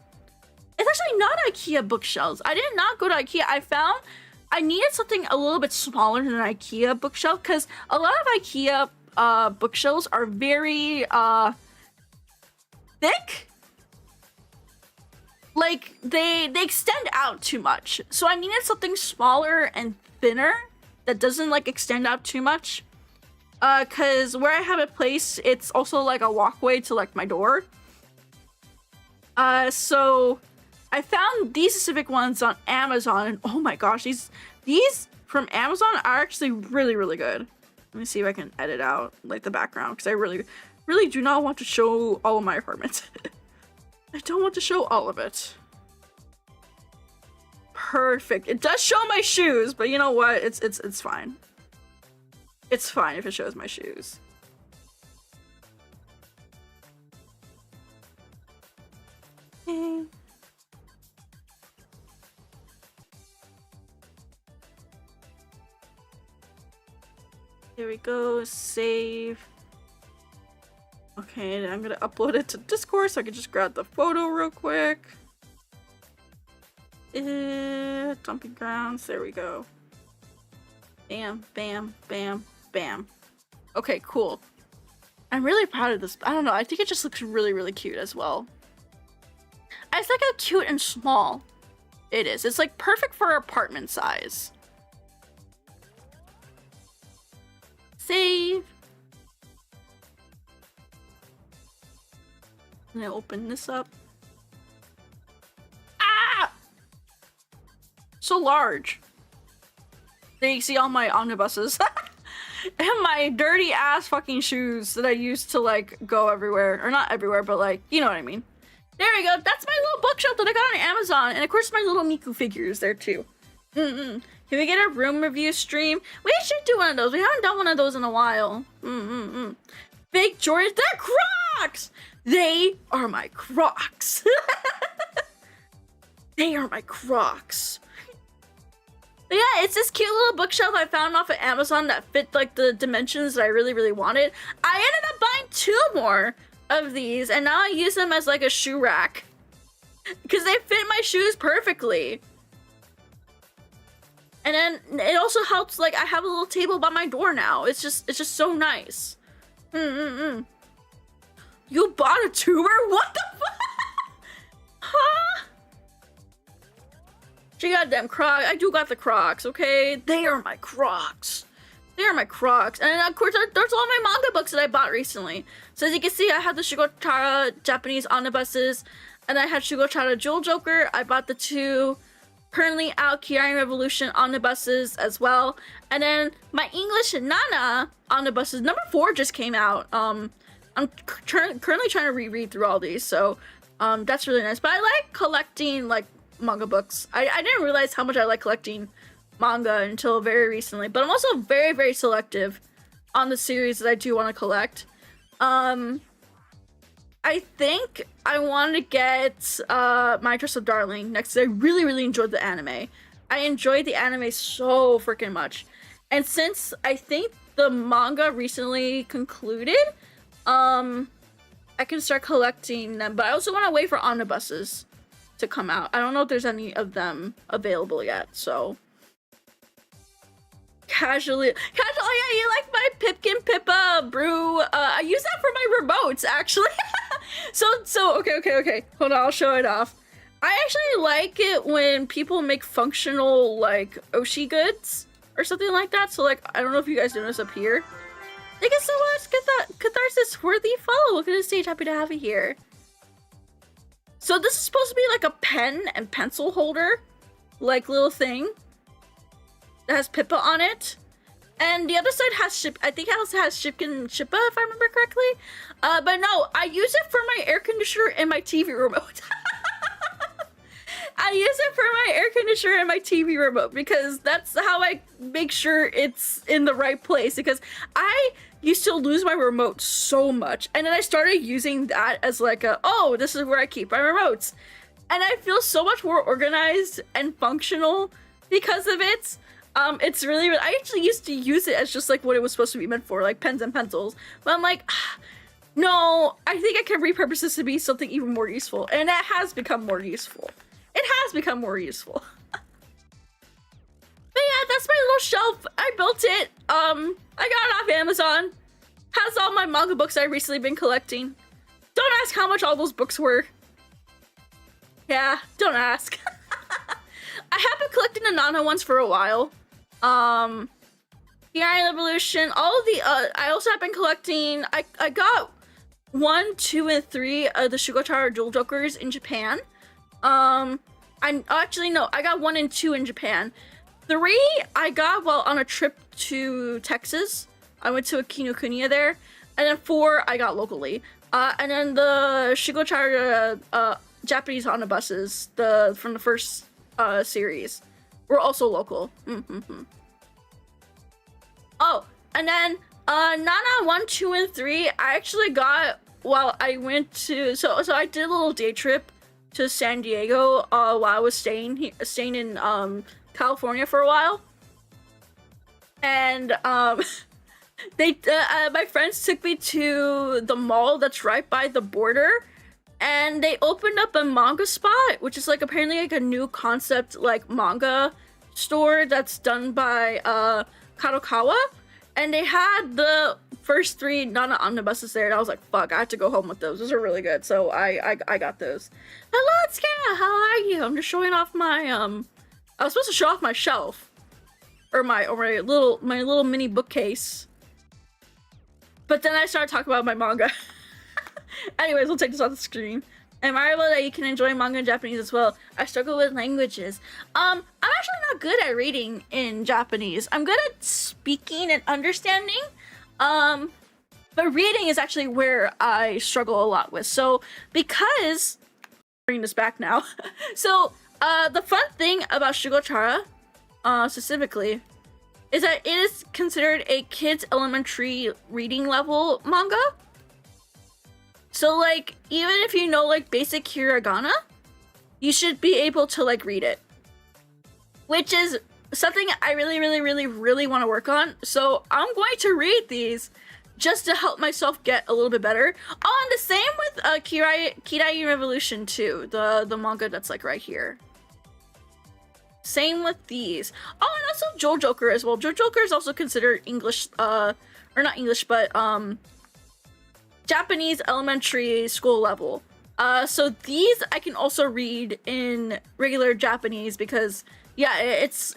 actually not IKEA bookshelves. I did not go to IKEA. I found I needed something a little bit smaller than an IKEA bookshelf because a lot of IKEA bookshelves are very thick. Like they extend out too much. So I needed something smaller and thinner that doesn't like extend out too much, cause where I have it placed, it's also like a walkway to like my door. So I found these specific ones on Amazon, and oh my gosh, these from Amazon are actually really good. Let me see if I can edit out like the background, because I really do not want to show all of my apartment. I don't want to show all of it. Perfect. It does show my shoes, but you know what? It's fine. It's fine if it shows my shoes. Okay. Here we go. Save. Okay, I'm gonna upload it to Discord so I can just grab the photo real quick. Dumping grounds. There we go. Bam, bam, bam, bam. Okay, cool. I'm really proud of this. I don't know. I think it just looks really cute as well. I just like how cute and small it is. It's like perfect for apartment size. Save. I'm gonna open this up. So large. There you see all my omnibuses. And my dirty ass fucking shoes that I used to like go everywhere. Or not everywhere, but like, you know what I mean. There we go. That's my little bookshelf that I got on Amazon. And of course my little Miku figures there too. Can we get a room review stream? We should do one of those. We haven't done one of those in a while. Big Jordans. They're Crocs! They are my Crocs. They are my Crocs. But yeah, it's this cute little bookshelf I found off of Amazon that fit like the dimensions that I really wanted. I ended up buying 2 more of these, and now I use them as like a shoe rack because they fit my shoes perfectly. And then it also helps, like I have a little table by my door now. It's just so nice. You bought a tuber? What the fuck? Huh? She got them Crocs. I do got the Crocs, okay? They are my Crocs. They are my Crocs. And of course, there's all my manga books that I bought recently. So as you can see, I have the Shugochara Japanese omnibuses, and I had Shugochara Jewel Joker. I bought the 2 currently out Kirai Revolution omnibuses as well. And then my English Nana omnibuses, number 4 just came out. I'm currently trying to reread through all these, so that's really nice. But I like collecting like manga books. I didn't realize how much I like collecting manga until very recently, but I'm also very, very selective on the series that I do want to collect. I think I want to get My Trusted Darling next. I really, really enjoyed the anime. I enjoyed the anime so freaking much. And since I think the manga recently concluded, I can start collecting them. But I also want to wait for omnibuses to come out. I don't know if there's any of them available yet, so... Casually, oh yeah, you like my Pipkin Pippa brew? I use that for my remotes, actually. so, okay. Hold on, I'll show it off. I actually like it when people make functional, like, 𝗠cie goods or something like that. So, like, I don't know if you guys notice up here. Thank you so much, 𝗕𝗿𝘁𝗃𝗀𝗺. Welcome to the stage, happy to have you here. So this is supposed to be like a pen and pencil holder, like, little thing. That has Pippa on it, and the other side has I think it also has 𝗕𝗿𝘁𝗃𝗀𝗺, if I remember correctly. But no, I use it for my air conditioner and my TV remote. I use it for my air conditioner and my TV remote because that's how I make sure it's in the right place. Because I used to lose my remote so much, and then I started using that as like oh, this is where I keep my remotes, and I feel so much more organized and functional because of it. It's really, I actually used to use it as just like what it was supposed to be meant for, like pens and pencils. But I'm like, no, I think I can repurpose this to be something even more useful. And it has become more useful. It has become more useful. But yeah, that's my little shelf. I built it. I got it off Amazon. Has all my manga books I've recently been collecting. Don't ask how much all those books were. Yeah, don't ask. I have been collecting the Nana ones for a while. Kirai Revolution, all of the, I also have been collecting, I got 1, 2, and 3 of the 𝗕𝗿𝗁𝗃 Jewel Jokers in Japan. Actually, no, I got 1 and 2 in Japan. 3, I got while on a trip to Texas. I went to Kinokuniya there. And then 4, I got locally. And then the 𝗕𝗿𝗁𝗃 Japanese omnibuses, from the first series, were also local. Oh, and then Nana 1, 2, and 3 I actually got while I went to so I did a little day trip to San Diego while I was staying in California for a while, and my friends took me to the mall that's right by the border. And they opened up a manga spot, which is like apparently like a new concept like manga store that's done by Kadokawa. And they had the first 3 Nana omnibuses there, and I was like, fuck, I have to go home with those. Those are really good. So I got those. Hello, Ska, how are you? I'm just showing off my I was supposed to show off my shelf. Or my little mini bookcase. But then I started talking about my manga. Anyways, we'll take this off the screen. Admirable that you can enjoy manga in Japanese as well. I struggle with languages. I'm actually not good at reading in Japanese. I'm good at speaking and understanding. But reading is actually where I struggle a lot with. So because bring this back now. So the fun thing about 𝗕𝗿𝗁𝗃 specifically is that it is considered a kids elementary reading level manga. So, like, even if you know, like, basic hiragana, you should be able to, like, read it. Which is something I really want to work on. So, I'm going to read these just to help myself get a little bit better. Oh, and the same with Kirai Revolution 2, the manga that's, like, right here. Same with these. Oh, and also Jewel Joker as well. Jewel Joker is also considered English, or not English, but, Japanese elementary school level. So these I can also read in regular Japanese because yeah, it's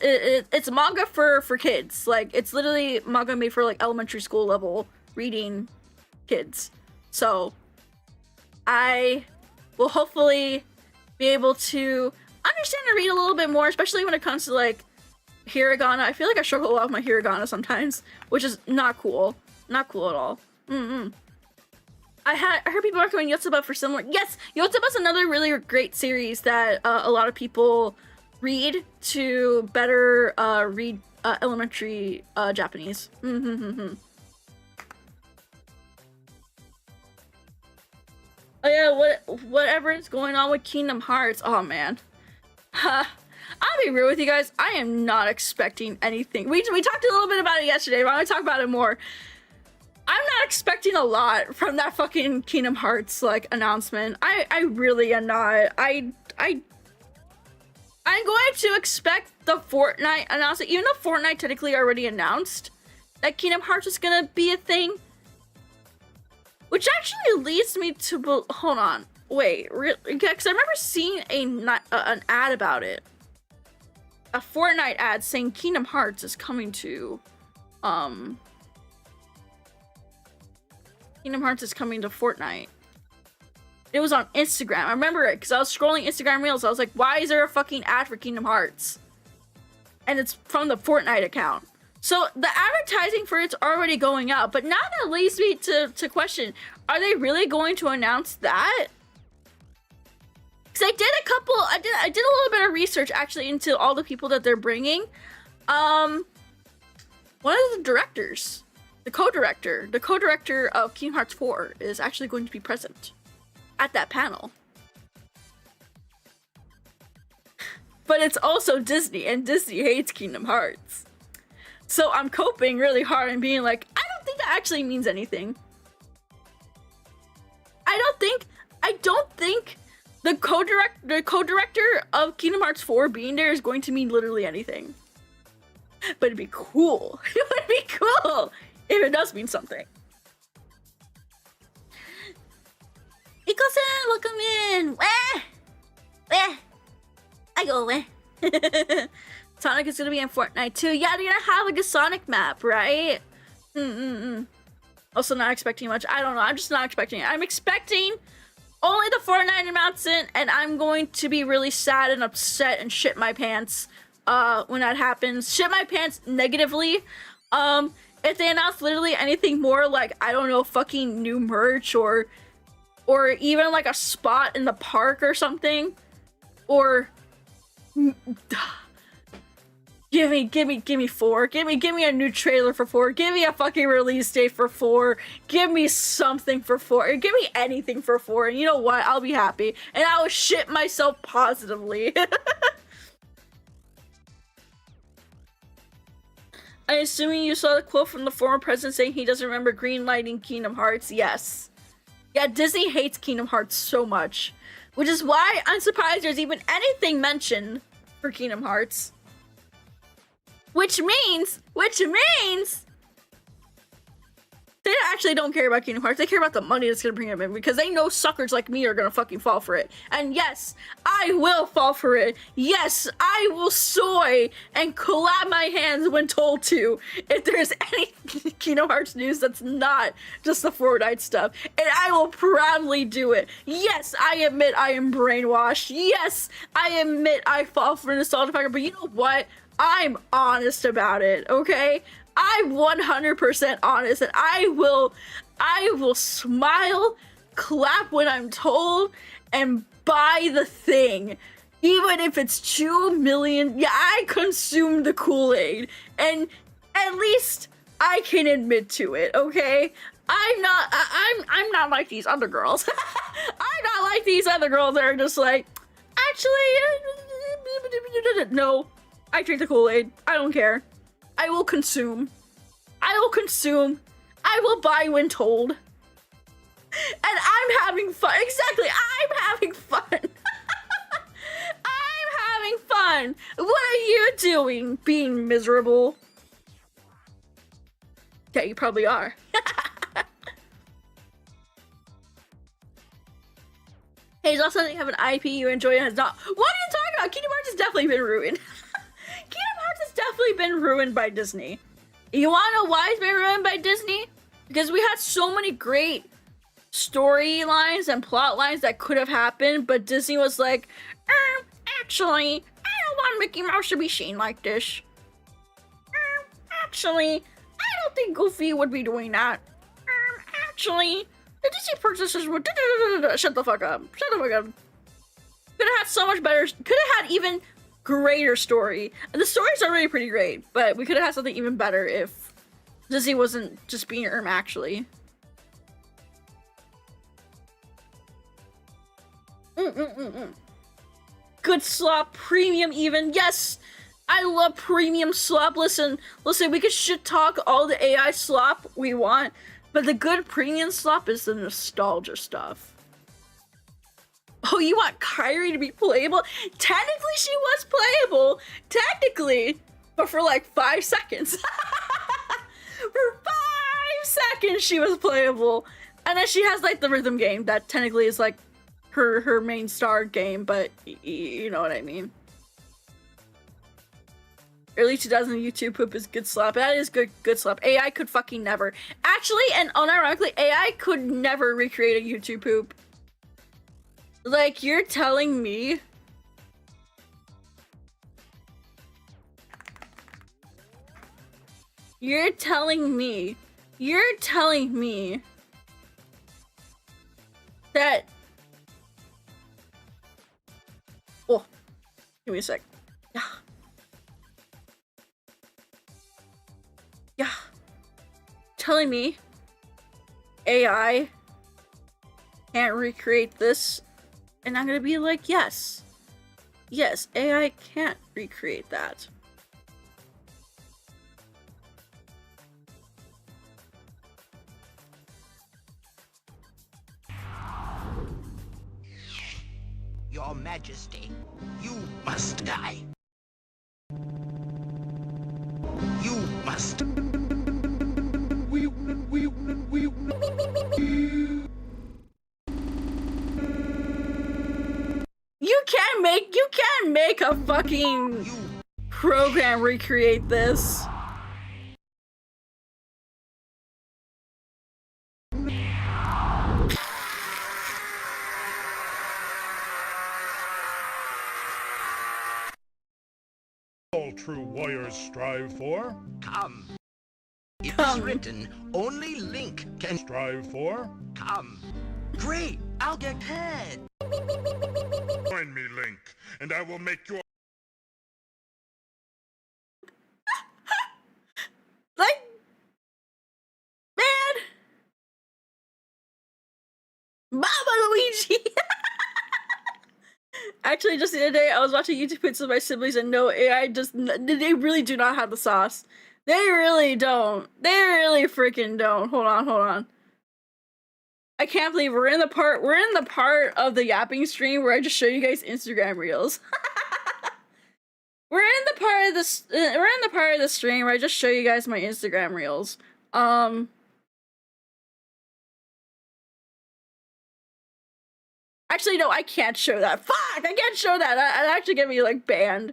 manga for kids. Like it's literally manga made for like elementary school level reading kids. So I will hopefully be able to understand and read a little bit more, especially when it comes to like hiragana. I feel like I struggle a lot with my hiragana sometimes, which is not cool. Not cool at all. I heard people recommend 𝗬𝘗𝗻 for similar. Yes, 𝗬𝘗𝗻 is another really great series that a lot of people read to better read elementary Japanese. Oh yeah, whatever is going on with Kingdom Hearts. Oh man. I'll be real with you guys. I am not expecting anything. We talked a little bit about it yesterday, but I'm gonna talk about it more. I'm not expecting a lot from that fucking Kingdom Hearts like announcement. I really am not. I'm going to expect the Fortnite announcement, even though Fortnite technically already announced that Kingdom Hearts is gonna be a thing. Which actually leads me to hold on, wait, because I remember seeing an ad about it, a Fortnite ad saying Kingdom Hearts is coming to, Kingdom Hearts is coming to Fortnite. It was on Instagram. I remember it because I was scrolling Instagram Reels. I was like, why is there a fucking ad for Kingdom Hearts? And it's from the Fortnite account. So the advertising for it's already going out, but now that leads me to question, are they really going to announce that? Because I did a little bit of research actually into all the people that they're bringing. One of the directors, the co-director of Kingdom Hearts 4 is actually going to be present at that panel. But it's also Disney, and Disney hates Kingdom Hearts. So I'm coping really hard and being like, I don't think that actually means anything. I don't think the co-director of Kingdom Hearts 4 being there is going to mean literally anything. But it'd be cool. It would be cool if it does mean something. Iko-san, welcome in. Weh. I go away. Sonic is gonna be in Fortnite too. Yeah, they're gonna have like a Sonic map, right? Also not expecting much. I don't know. I'm just not expecting it. I'm expecting only the Fortnite announcement, and I'm going to be really sad and upset and shit my pants when that happens. Shit my pants negatively. If they announce literally anything more like, I don't know, fucking new merch or even like a spot in the park or something, or Give me 4. Give me a new trailer for 4. Give me a fucking release date for 4. Give me something for 4. Give me anything for 4. And you know what? I'll be happy. And I will shit myself positively. I'm assuming you saw the quote from the former president saying he doesn't remember greenlighting Kingdom Hearts. Yes. Yeah, Disney hates Kingdom Hearts so much. Which is why I'm surprised there's even anything mentioned for Kingdom Hearts. Which means they actually don't care about Kingdom Hearts. They care about the money that's gonna bring them in, because they know suckers like me are gonna fucking fall for it. And yes, I will fall for it. Yes, I will soy and clap my hands when told to if there's any Kingdom Hearts news that's not just the Fortnite stuff. And I will proudly do it. Yes, I admit I am brainwashed. Yes, I admit I fall for nostalgia factor, but you know what? I'm honest about it, okay? I'm 100% honest, and I will smile, clap when I'm told, and buy the thing. Even if it's 2 million, yeah, I consume the Kool-Aid, and at least I can admit to it, okay? I'm not like these other girls. I'm not like these other girls that are just like, actually, no. I drink the Kool-Aid. I don't care. I will consume. I will buy when told. And I'm having fun. Exactly. I'm having fun. I'm having fun. What are you doing? Being miserable? Yeah, you probably are. Hey, is also something have an IP you enjoy and has not. What are you talking about? Kingdom Hearts has definitely been ruined. Kingdom Hearts has definitely been ruined by Disney. You wanna know why it's been ruined by Disney? Because we had so many great storylines and plot lines that could have happened, but Disney was like, Actually, I don't want Mickey Mouse to be seen like this. Actually, I don't think Goofy would be doing that. Actually, the Disney princesses would shut the fuck up. Shut the fuck up. Could have had so much better, could have had even greater story. And the story's already pretty great, but we could have had something even better if Disney wasn't just being actually. Good slop, premium even. Yes, I love premium slop. Listen, we could shit talk all the AI slop we want, but the good premium slop is the nostalgia stuff. Oh, you want Kairi to be playable? Technically, she was playable. Technically, but for like 5 seconds. For 5 seconds, she was playable. And then she has like the rhythm game that technically is like her main star game, but you know what I mean. Early 2000 YouTube poop is good slap. That is good slap. AI could fucking never. Actually, and unironically, AI could never recreate a YouTube poop. Like, you're telling me that, oh, give me a sec. Yeah. Telling me AI can't recreate this, and I'm gonna be like, yes, AI can't recreate that. Your Majesty, you must die. You must. You can't make a fucking program recreate this. All true warriors strive for. Come. It is written, only Link can strive for. Come. Great, I'll get ahead. Join me, Link, and I will make your like, man, Mama Luigi. Actually, just the other day, I was watching YouTube hits with my siblings, and no, AI just, they really do not have the sauce. They really don't. They really freaking don't. Hold on. I can't believe we're in the part of the yapping stream where I just show you guys Instagram reels. we're in the part of the stream where I just show you guys my Instagram reels. Actually, no, I can't show that. Fuck! I can't show that. That'd actually get me, like, banned.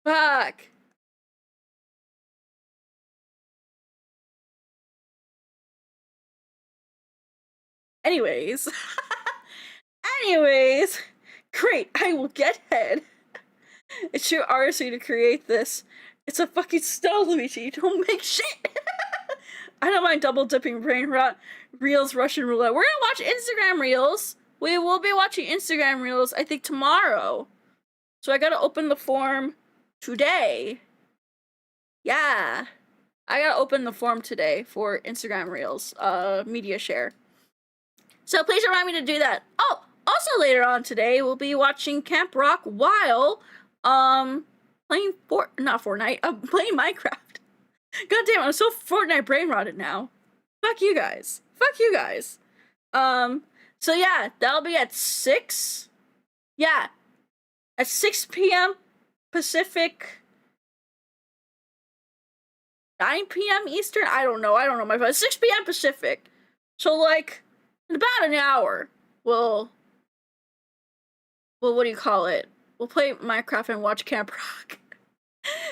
Fuck! Anyways. Great, I will get head. It's your 𝗟𝘆ecie to create this. It's a fucking style, Luigi. Don't make shit. I don't mind double dipping brain rot. Reels, Russian roulette. We're gonna watch Instagram reels. We will be watching Instagram reels, I think, tomorrow. So I gotta open the form today. Yeah. I gotta open the form today for Instagram reels, media share. So please remind me to do that. Oh, also later on today, we'll be watching Camp Rock while, playing playing Minecraft. God damn, I'm so Fortnite brain rotted now. Fuck you guys. So yeah, that'll be at 6. Yeah. At 6 p.m. Pacific. 9 p.m. Eastern? I don't know my phone. 6 p.m. Pacific. So like, in about an hour, we'll what do you call it? We'll play Minecraft and watch Camp Rock.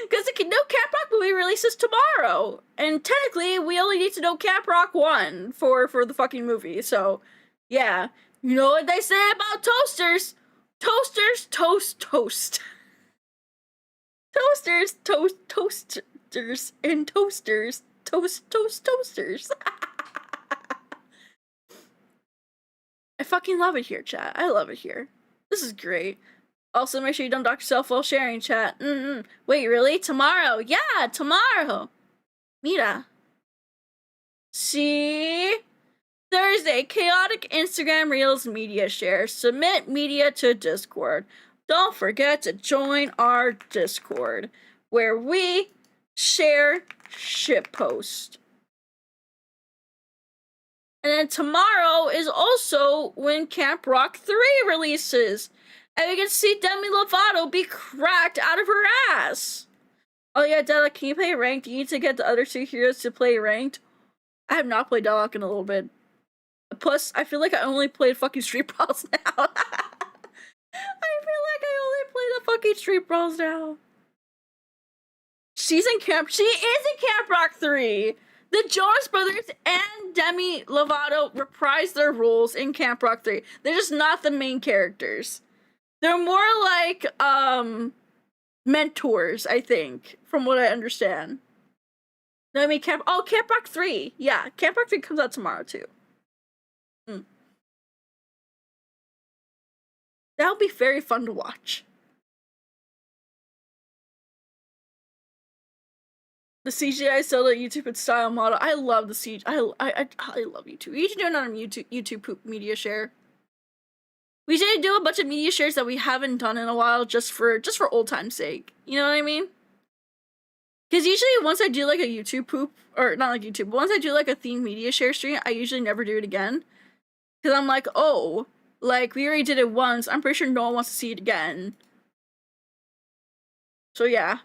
Because the new Camp Rock movie releases tomorrow. And technically, we only need to know Camp Rock 1 for the fucking movie. So, yeah. You know what they say about toasters? Toasters, toast, toast. Toasters, toast, toasters, and toasters, toast, toast, toasters. I fucking love it here, chat. I love it here. This is great. Also, make sure you don't dock yourself while sharing, chat. Wait, really? Tomorrow? Yeah, tomorrow. Mira. See? Thursday, chaotic Instagram Reels media share. Submit media to Discord. Don't forget to join our Discord, where we share shitpost. And then tomorrow is also when 𝗕𝗿𝗺𝗁 3 releases. And we can see 𝗕𝗿𝗵𝗁𝗁𝗁 be cracked out of her ass. Oh yeah, Della, can you play ranked? You need to get the other two heroes to play ranked. I have not played Della in a little bit. Plus, I feel like I only played fucking Street Brawls now. I feel like I only play the fucking Street Brawls now. She is in 𝗕𝗿𝗺𝗁 3. The Jonas Brothers and 𝗕𝗿𝗵𝗁𝗁𝗁 reprise their roles in 𝗕𝗿𝗺𝗁 3. They're just not the main characters. They're more like, mentors, I think, from what I understand. No, I mean, 𝗕𝗿𝗺𝗁 3. Yeah, 𝗕𝗿𝗺𝗁 3 comes out tomorrow, too. That'll be very fun to watch. The CGI Zelda YouTube style model. I love the CGI. I love YouTube. We should do another YouTube poop media share. We should do a bunch of media shares that we haven't done in a while, just for old time's sake. You know what I mean? Because usually once I do like a YouTube poop, or not like YouTube, but once I do like a theme media share stream, I usually never do it again. Because I'm like, oh, like we already did it once. I'm pretty sure no one wants to see it again. So yeah.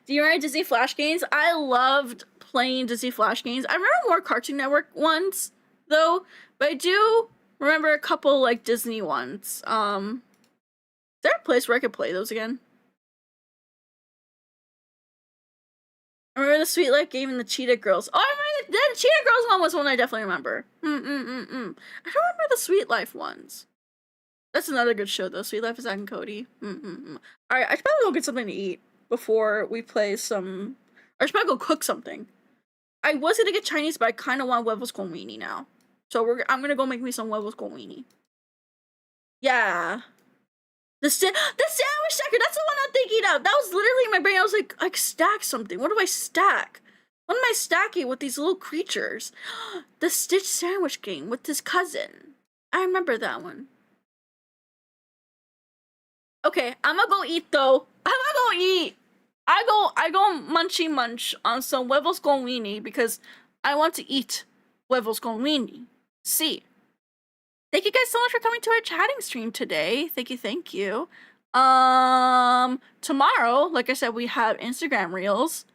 Do you remember Disney Flash games? I loved playing Disney Flash games. I remember more Cartoon Network ones, though, but I do remember a couple, like, Disney ones. Is there a place where I could play those again? I remember the Sweet Life game and the Cheetah Girls. Oh, I remember the Cheetah Girls one was one I definitely remember. I don't remember the Sweet Life ones. That's another good show, though. Sweet Life is Zack and Cody. Alright, I should probably go get something to eat before we play some... I should probably go cook something. I was gonna get Chinese, but I kind of want huevos con weenie now. So I'm gonna go make me some huevos con weenie. Yeah. The sandwich stacker, that's the one I'm thinking of. That was literally in my brain. I was like stack something. What do I stack? What am I stacking with these little creatures? The Stitch sandwich game with his cousin. I remember that one. Okay, I'm gonna go eat though. I'm gonna go eat. I go munchy munch on some huevos con weenie because I want to eat huevos con weenie. See. Thank you guys so much for coming to our chatting stream today. Thank you. Tomorrow, like I said, we have Instagram Reels,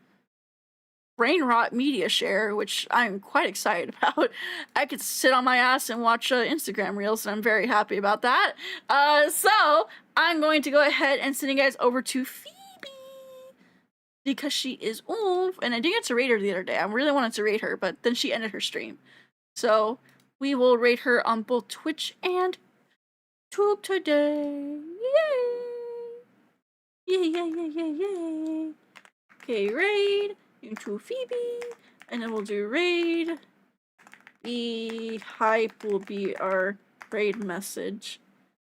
Brain Rot Media Share, which I'm quite excited about. I could sit on my ass and watch Instagram Reels, and I'm very happy about that. So I'm going to go ahead and send you guys over to Phoebe because she is oomph, and I didn't get to rate her the other day. I really wanted to rate her, but then she ended her stream. So we will rate her on both Twitch and YouTube today. Yay! Okay, raid into Phoebe, and then we'll do raid. Hype will be our raid message.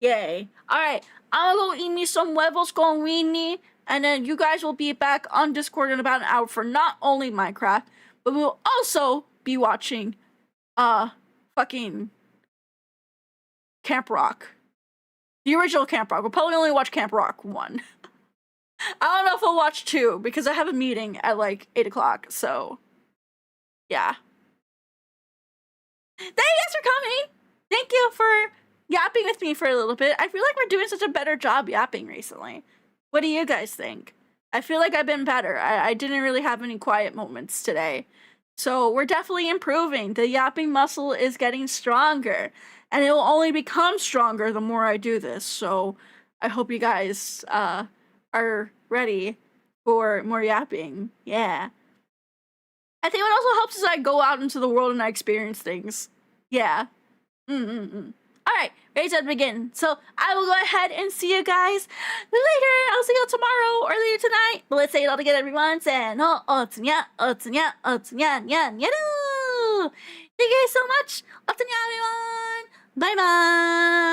Yay! Alright, I'm gonna go eat me some huevos con weenie, and then you guys will be back on Discord in about an hour for not only Minecraft, but we will also be watching fucking Camp Rock. The original Camp Rock. We'll probably only watch Camp Rock 1. I don't know if we'll watch 2 because I have a meeting at like 8 o'clock, so yeah. Thank you guys for coming! Thank you for yapping with me for a little bit. I feel like we're doing such a better job yapping recently. What do you guys think? I feel like I've been better. I didn't really have any quiet moments today. So we're definitely improving. The yapping muscle is getting stronger. And it will only become stronger the more I do this. So I hope you guys are ready for more yapping. Yeah. I think what also helps is I go out into the world and I experience things. Yeah. Alright, ready to begin. So I will go ahead and see you guys later. I'll see you tomorrow or later tonight. But let's say it all together, everyone. Nyaru. Thank you guys so much. Everyone. Bye bye.